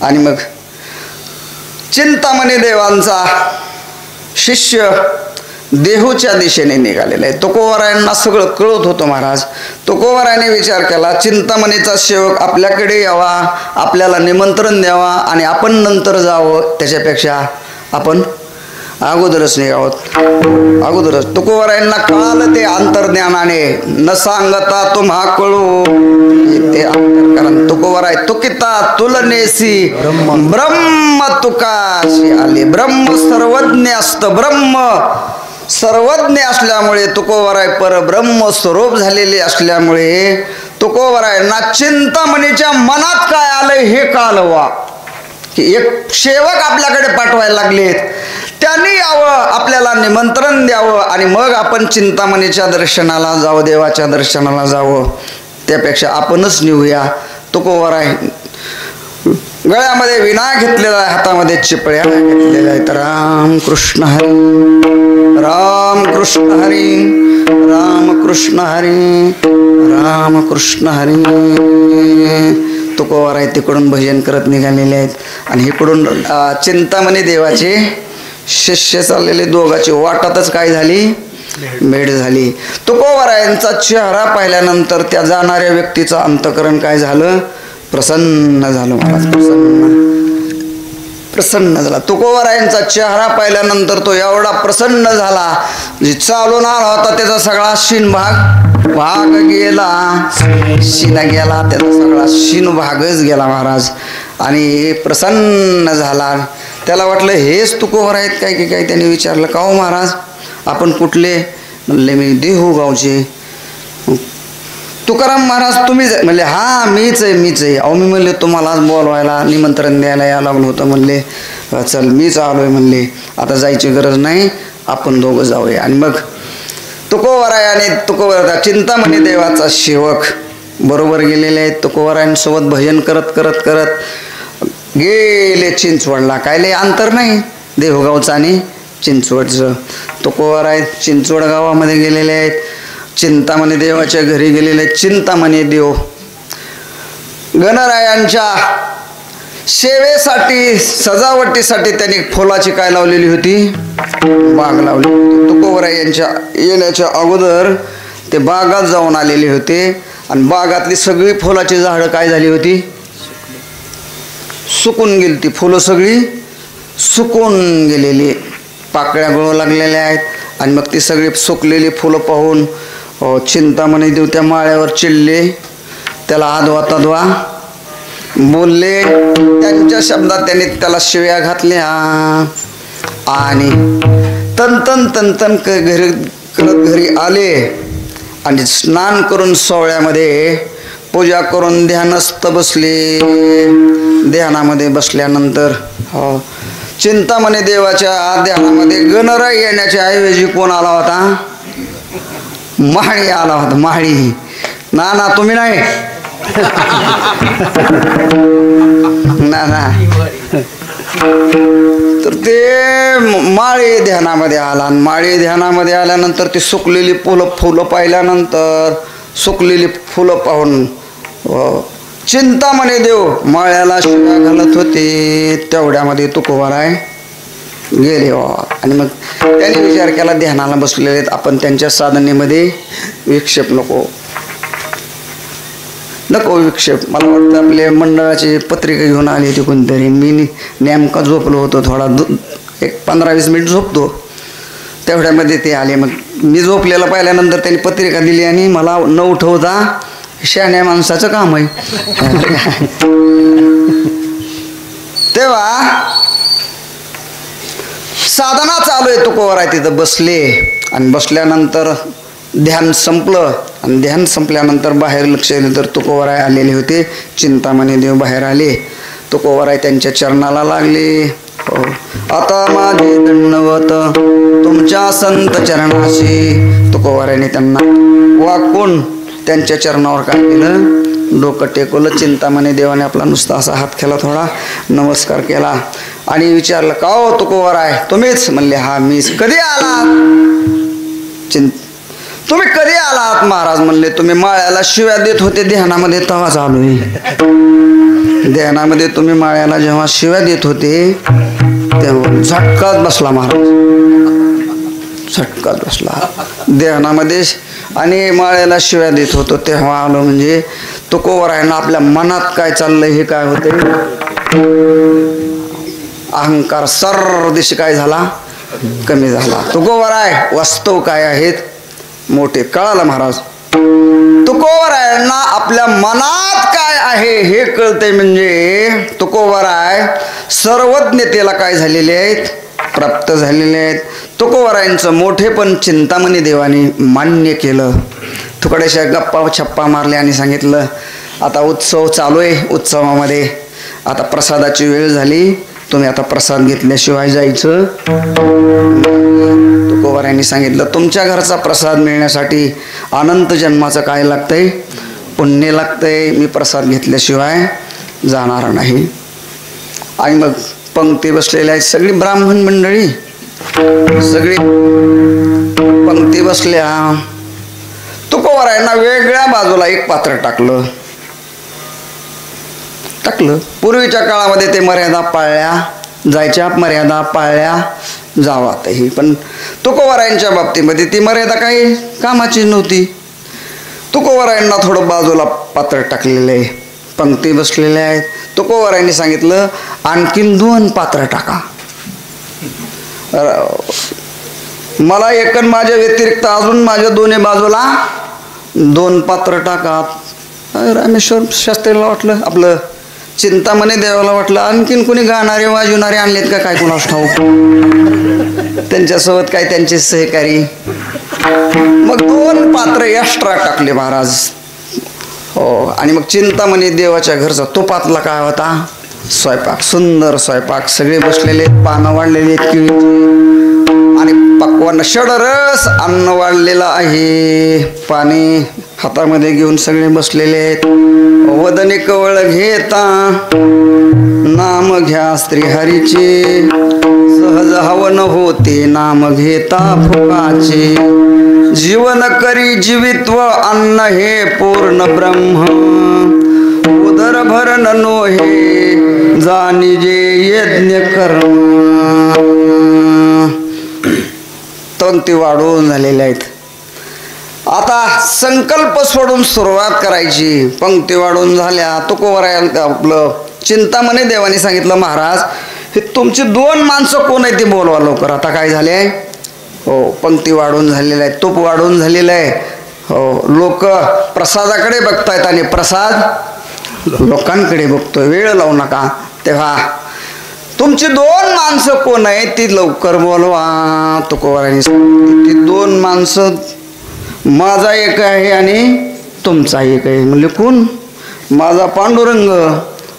आणि मग चिंतामणी देवांचा शिष्य देहूच्या दिशेने निघालेला आहे. तुकोबारायांना सगळं कळत होतं महाराज. तुकोबारायाने विचार केला, चिंतामणीचा सेवक आपल्याकडे यावा, आपल्याला निमंत्रण द्यावा आणि आपण नंतर जावं, त्याच्यापेक्षा आपण अगोदरच निघावं. अगोदरच तुकोबारायांना कळालं ते अंतर्ज्ञानाने, न सांगता तुम्हा कळू ते अंतर्करण. तुकोबाराय तुकिता तुलनेसी ब्रह्म तुकाशी आले. ब्रह्म सर्वज्ञ असतं, ब्रह्म सर्वज्ञ असल्यामुळे तुकोबाराय परब्रह्म स्वरूप झालेले असल्यामुळे तुकोबारायांना चिंतामणीच्या मनात काय आलं हे कळलं वा, की एक सेवक आपल्याकडे पाठवायला लागलेत, त्यांनी यावं, आपल्याला निमंत्रण द्यावं आणि मग आपण चिंतामणीच्या दर्शनाला जावं, देवाच्या दर्शनाला जावं, त्यापेक्षा आपणच निघूया. तुकोबाराय गळ्यामध्ये विना घेतलेला आहे, हातामध्ये चिपळ्या घेतलेल्या आहेत. राम कृष्ण हरी, राम कृष्ण हरी, राम कृष्ण हरी, राम कृष्ण हरी. तुकोबाराय तिकडून भजन करत निघालेले आहेत आणि इकडून चिंतामणी देवाचे शिष्य चाललेले. दोघांची वाटातच काय झाली, भेट झाली. तुकोबारायांचा चेहरा पाहिल्यानंतर त्या जाणाऱ्या व्यक्तीचं अंतःकरण काय झालं, प्रसन्न झालं महाराज. प्रसन्न झाला. तुकोबारायांचा चेहरा पाहिल्यानंतर तो एवढा प्रसन्न झाला, जे चालून आला होता त्याचा सगळा शिन भाग गेला, शिना गेला, त्याचा सगळा शिन भागच गेला महाराज. आणि प्रसन्न झाला. त्याला वाटलं हेच तुकोबाराय आहेत काय की काय. त्याने विचारलं, का हो महाराज आपण कुठले? म्हणले मी देहू गावचे. तुकाराम महाराज तुम्ही म्हणले हा मीच आहे. अहो मी म्हणले तुम्हाला बोलवायला निमंत्रण द्यायला यायला लागलो होतं. म्हणले चल मीच आलोय. म्हणले आता जायची गरज नाही, आपण दोघं जाऊया. आणि मग तुकोबारायाने चिंतामणी देवाचा सेवक बरोबर गेलेले आहेत. तुकोबारायांसोबत भजन करत करत करत गेले चिंचवडला. काय लय अंतर नाही देहूगावचं आणि चिंचवडचं. तुकोबाराय चिंचवड गावामध्ये गेलेले आहेत. चिंतामणी देवाच्या घरी गेलेले. चिंतामणी देव गणरायांच्या सेवेसाठी सजावटीसाठी त्यांनी फुलाची काय लावलेली होती, बाग लावली होती. तुकोबाराय यांच्या येण्याच्या अगोदर ते बागात जाऊन आलेले होते आणि बागातली सगळी फुलाची झाडं काय झाली होती, सुकून गेली. ती फुलं सगळी सुकून गेलेली, पाकळ्या गळू लागलेल्या आहेत. आणि मग ती सगळी सुकलेली फुलं पाहून चिंतामणी देव त्या माळ्यावर चिडले, त्याला आदवा तदवा बोलले. त्यांच्या शब्दात त्यांनी त्याला शिव्या घातल्या आणि तन घरी आले आणि स्नान करून सोहळ्यामध्ये पूजा करून ध्यानस्थ बसले. ध्यानामध्ये बसल्यानंतर चिंतामणी देवाच्या ध्यानामध्ये गणराय येण्याच्या ऐवजी कोण आला होता, माळी आला होता. माळी ना तुम्ही नाही ना. तर ते माळी ध्यानामध्ये आला आणि माळी ध्यानामध्ये आल्यानंतर ती सुकलेली फुलं पाहिल्यानंतर सुकलेली फुलं पाहून चिंतामणी देव माळ्याला शिव्या घालत होते. तेवढ्यामध्ये तुकोबाराय गेले. आणि मग त्यांनी विचार केला ध्यानाला बसलेले आपण त्यांच्या साधनेमध्ये विक्षेप नको. नको विक्षेप. मला वाटतं आपल्या मंडळाची पत्रिका घेऊन आली होती कोणतरी. मी नेमका झोपलो होतो थोडा, एक 15-20 मिनिट झोपतो, तेवढ्यामध्ये ते आले. मग मी झोपलेलं पाहिल्यानंतर त्यांनी पत्रिका दिली आणि मला न उठवता, शहाण्या माणसाचं काम आहे. तेव्हा साधना चालू आहे, तुकोवर आहे तिथं बसले. आणि बसल्यानंतर ध्यान संपलं. आणि ध्यान संपल्यानंतर बाहेर लक्ष दिलं तर तुकोबराय आलेले होते. चिंतामणी देव बाहेर आले. तुकोबराय त्यांच्या चरणाला लागले. आता माझे दंडवत तुमच्या संत चरणाशी. तुकोबरायने त्यांना वाकून त्यांच्या चरणावर काय केलं, डोकं टेकवलं. चिंतामणी देवाने आपला नुसता असा हात केला, थोडा नमस्कार केला आणि विचारलं, का हो तुकोबराय तुम्हीच? म्हणले, हा मीच. कधी आलात? तुम्ही कधी आलात महाराज? म्हणले, तुम्ही माळ्याला शिव्या देत होते ध्यानामध्ये, तेव्हाच आलोय. ध्यानामध्ये तुम्ही माळ्याला जेव्हा शिव्या देत होते तेव्हा झटकाच बसला महाराज, झटकाच बसला ध्यानामध्ये. आणि माळ्याला शिव्या देत होतो तेव्हा आलो. म्हणजे तुकोबरायांना आपल्या मनात काय चाललंय हे काय होते, अहंकार सर्वदिशी काय झाला, कमी झाला. तुकोबराय वास्तव काय आहेत मोठे कळालं महाराज. तुकोबरायांना आपल्या मनात काय आहे हे कळते. म्हणजे तुकोबराय सर्वज्ञतेला काय झालेले आहेत, प्राप्त झालेले आहेत. तुकोबरायांचं मोठेपण चिंतामणी देवाने मान्य केलं. थोड्याशा गप्पा छप्पा मारल्या आणि सांगितलं, आता उत्सव चालू आहे, उत्सवामध्ये आता प्रसादाची वेळ झाली, तुम्ही आता प्रसाद घेतल्याशिवाय जायचं. तुकोबरायांनी सांगितलं, तुमच्या घरचा प्रसाद मिळण्यासाठी अनंत जन्माचं काय लागतंय, पुण्य लागतंय. मी प्रसाद घेतल्याशिवाय जाणार नाही. आणि मग पंक्ती बसलेल्या आहेत, सगळी ब्राह्मण मंडळी, सगळी पंक्ती बसल्या. तुकोबरायांना वेगळ्या बाजूला एक पात्र टाकलं. पूर्वीच्या काळामध्ये ते मर्यादा पाळल्या जायच्या, मर्यादा पाळल्या जावातही. पण तुकोबरायांच्या बाबतीमध्ये ती मर्यादा काही कामाची नव्हती. तुकोबरायांना थोडं बाजूला पात्र टाकलेलं आहे, पंक्ती बसलेल्या आहेत. तुकोबरायांनी सांगितलं, आणखीन 2 पात्र टाका. मला एक माझ्या व्यतिरिक्त अजून माझ्या दोन्ही बाजूला 2 पात्र टाका. रामेश्वर शास्त्रीला वाटलं, आपलं चिंतामणी देवाला वाटलं आणखीन कोणी गाणारे वाजवणारे आणलेत का काय, कोणास ठाऊक. त्यांच्यासोबत काय त्यांचे सहकारी. मग 2 पात्र एक्स्ट्रा टाकले महाराज. हो. आणि मग चिंतामणी देवाच्या घरचा तो पातला काय होता, स्वयंपाक, सुंदर स्वयंपाक. सगळे बसलेले, पानं वाढलेली आहेत केळीची आणि पक्वान षडरस अन्न वाढलेलं आहे. पाणी हातामध्ये घेऊन सगळे बसलेले आहेत. वदनी कवळ घेता नाम घ्या श्रीहरीचे, सहज हवन होते नाम घेता फुकाचे. जीवन करी जीवित्व अन्न हे पूर्ण ब्रह्म, उदर भरण नोहे जाणी जे यज्ञ कर्म. पंक्ती वाढवून झालेल्या आहेत. आता संकल्प सोडून सुरुवात करायची. पंक्ती वाढून झाल्या. तुकोबराय आपलं चिंतामणी देवाने सांगितलं, महाराज हे तुमची 2 माणसं कोण आहे ते बोलवा लवकर. आता काय झाले, हो पंक्ती वाढून झालेल्या आहे, तूप वाढून झालेलं आहे. हो, लोक प्रसादाकडे बघतायत आणि प्रसाद लोकांकडे बघतोय. वेळ लावू नका. तेव्हा तुमची 2 माणसं कोण आहे ती लवकर बोलवा. तुकोबरायांनी सांगितलं, ती 2 माणसं माझा एक आहे आणि तुमचा एक आहे. म्हणजे कोण, माझा पांडुरंग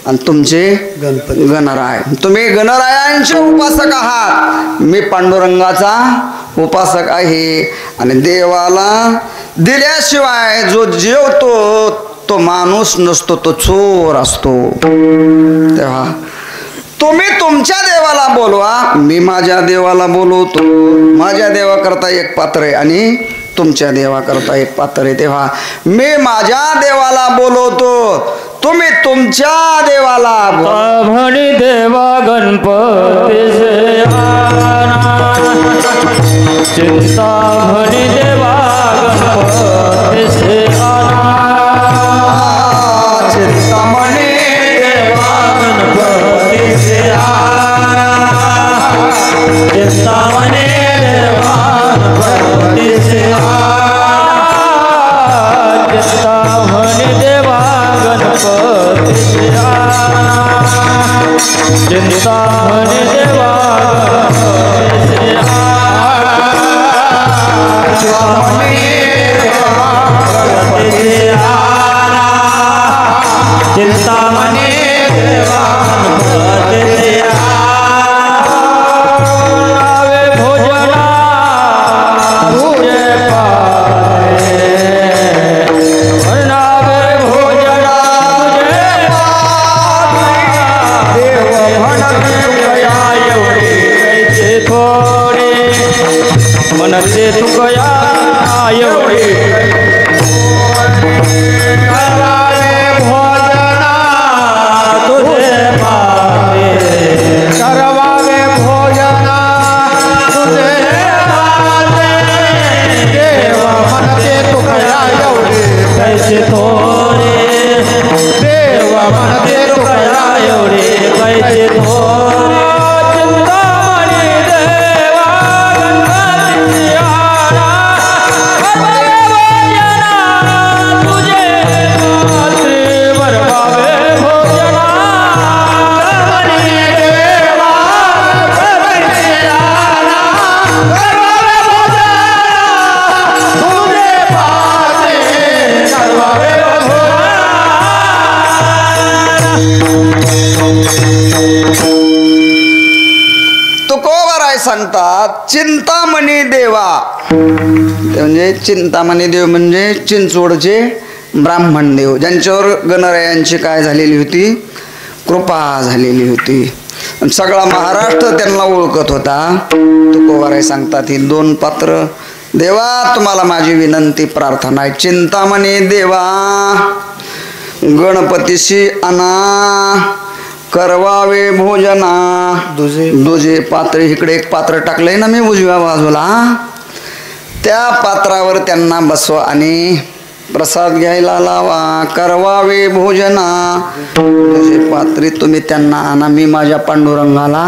आणि तुमचे गणराय. तुम्ही गणरायांचे उपासक आहात, मी पांडुरंगाचा उपासक आहे. आणि देवाला दिल्याशिवाय जो जेवतो तो माणूस नसतो, तो चोर असतो. तेव्हा तुम्ही तुमच्या देवाला बोलवा, मी माझ्या देवाला बोलवतो. माझ्या देवाकरता एक पात्र आहे आणि तुमच्या देवाकरता एक पात्र आहे. तेव्हा मी माझ्या देवाला बोलवतो, तुम्ही तुमच्या देवाला म्हणी देवा गणपती चिंता म्हणी देवा गणपती देवा म्हणते तुकाया एवढे कैचे थोर चिंतामणी देवा गणपती आला भरभावे भोजना तुझे रात्री भरभावे भोजना चिंतामणी देवा गणपती आला भरभावे भोजना तुझे पासे भरभावे तुकोबराय सांगतात चिंतामणी देवा, ते म्हणजे चिंतामणी देव म्हणजे चिंचवडचे ब्राह्मण देव, ज्यांच्यावर गणरायांची काय झालेली होती, कृपा झालेली होती. सगळा महाराष्ट्र त्यांना ओळखत होता. तुकोबराय सांगतात ही 2 पात्र. देवा तुम्हाला माझी विनंती प्रार्थना आहे, चिंतामणी देवा गणपतीशी आणा करवावे भोजना. दुजे पात्र, इकडे एक पात्र टाकलंय ना मी उजव्या बाजूला, त्या पात्रावर त्यांना बसवा आणि प्रसाद घ्यायला लावा. करवावे भोजना. दुजे पात्री तुम्ही त्यांना आणा, मी माझ्या पांडुरंगाला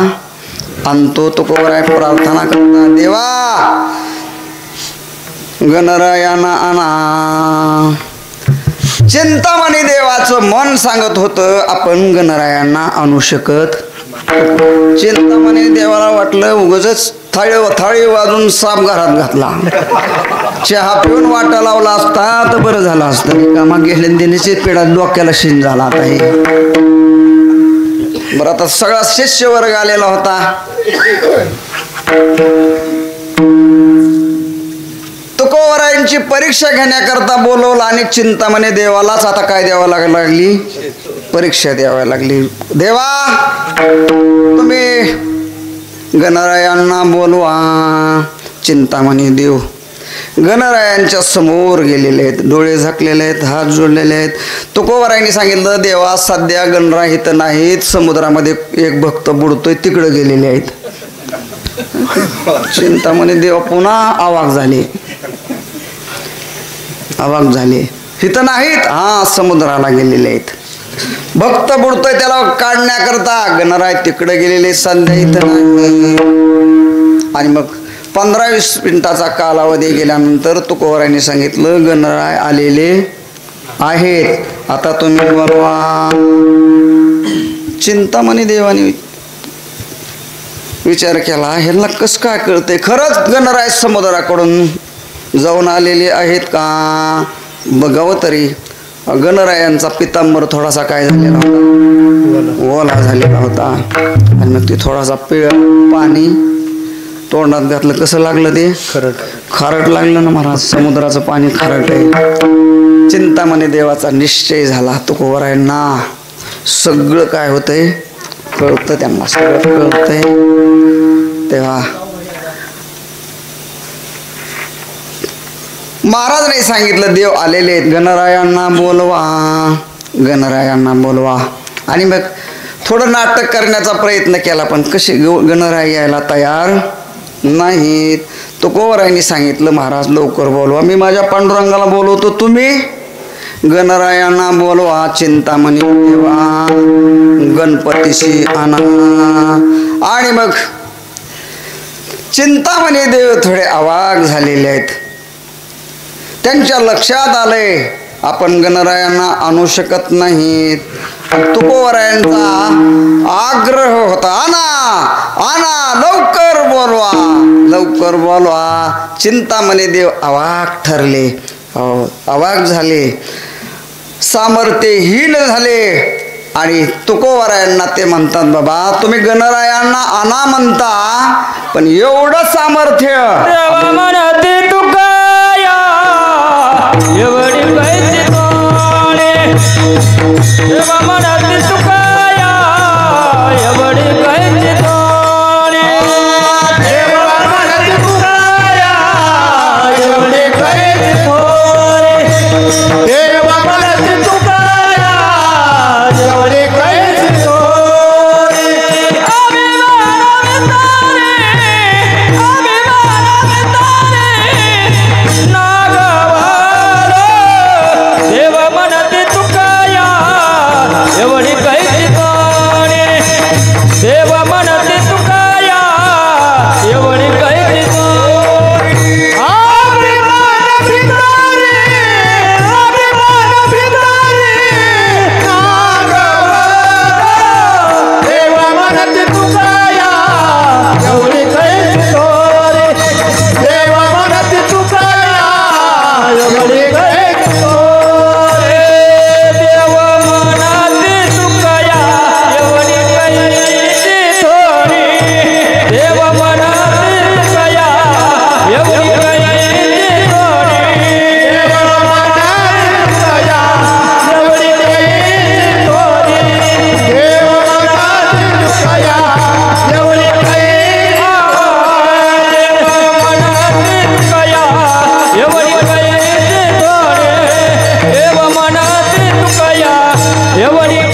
आणतो. तुकोबराय प्रार्थना करता, देवा गणरायांना आणा. चिंतामणी देवाचं मन सांगत होतं आपण गणरायांना आणू शकत. चिंतामणी देवाला वाटलं उगाच थाळी वाजून साप घरात घातला, चहा पिऊन वाटा लावला असता तर बरं झालं असतं. कामा गेले देण्याचे पेडा डोक्याला शिन झाला. आता हे बरं, आता सगळा शिष्य वर्ग आलेला होता. तुकोबरायांची परीक्षा घेण्याकरता बोलवलं आणि चिंतामणी देवालाच आता काय द्यावं लागली, परीक्षा द्यावी लागली. देवा तुम्ही गणरायांना बोलवा. चिंतामणी देव गणरायांच्या समोर गेलेले आहेत, डोळे झाकलेले आहेत, हात जोडलेले आहेत. तुकोबरायांनी सांगितलं, देवा सध्या गणराय इथं नाहीत, समुद्रामध्ये एक भक्त बुडतोय तिकडे गेलेले आहेत. चिंतामणी देव पुन्हा अवाक झाले. इथं नाहीत, हा समुद्राला गेलेले आहेत. भक्त बुडतोय त्याला काढण्याकरता गणराय तिकडे गेलेले, सध्या इथं नाही. आणि मग 15-20 मिनिटाचा कालावधी गेल्यानंतर तुकोबरायांनी सांगितलं, गणराय आलेले आहेत, आता तुम्ही बोलवा. चिंतामणी देवाने विचार केला, ह्यांना कसं काय कळतंय, खरंच गणराय समुद्राकडून जाऊन आलेले आहेत का बघावं तरी. गणरायांचा पितांबर थोडासा काय झालेला होता, ओला झालेला होता. आणि मग ते थोडासा पाणी तोंडात घातलं, कसं लागलं ते, खारट लागलं ना महाराज, समुद्राचं पाणी खारट आहे. चिंतामणी देवाचा निश्चय झाला. तुकोबरायांना सगळं काय होतंय कळतं, त्यांना सगळं कळतंय. तेव्हा महाराजांनी सांगितलं, देव आलेले आहेत, गणरायांना बोलवा. आणि मग थोडं नाटक करण्याचा प्रयत्न केला, पण कसे गणराय यायला तयार नाहीत. तुकोबरायांनी सांगितलं, महाराज लवकर बोलवा, मी माझ्या पांडुरंगाला बोलवतो, तुम्ही गणरायांना बोलवा. चिंतामणी देवा गणपतीशी आणा. आणि मग चिंतामणी देव थोडे अवाक झालेले आहेत. त्यांच्या लक्षात आलंय आपण गणरायांना आणू शकत नाहीत. तुकोबरायांचा आग्रह होता, आणा लवकर बोलवा. चिंतामणी देव अवाक ठरले, अवाक झाले, सामर्थ्यहीन झाले. आणि तुकोबरायांना ते म्हणतात, बाबा तुम्ही गणरायांना आणा म्हणता, पण एवढं सामर्थ्य एवढी कैची तोणे देवा म्हणते तुकाया, एवढी कैची तोणे देवा म्हणते तुकाया, एवढी कैची तोणे. देवा म्हणते तुकाया, एवढी कैची तोणे. अभिमान तारे नागवा देवा म्हणते तुकाया, एवढी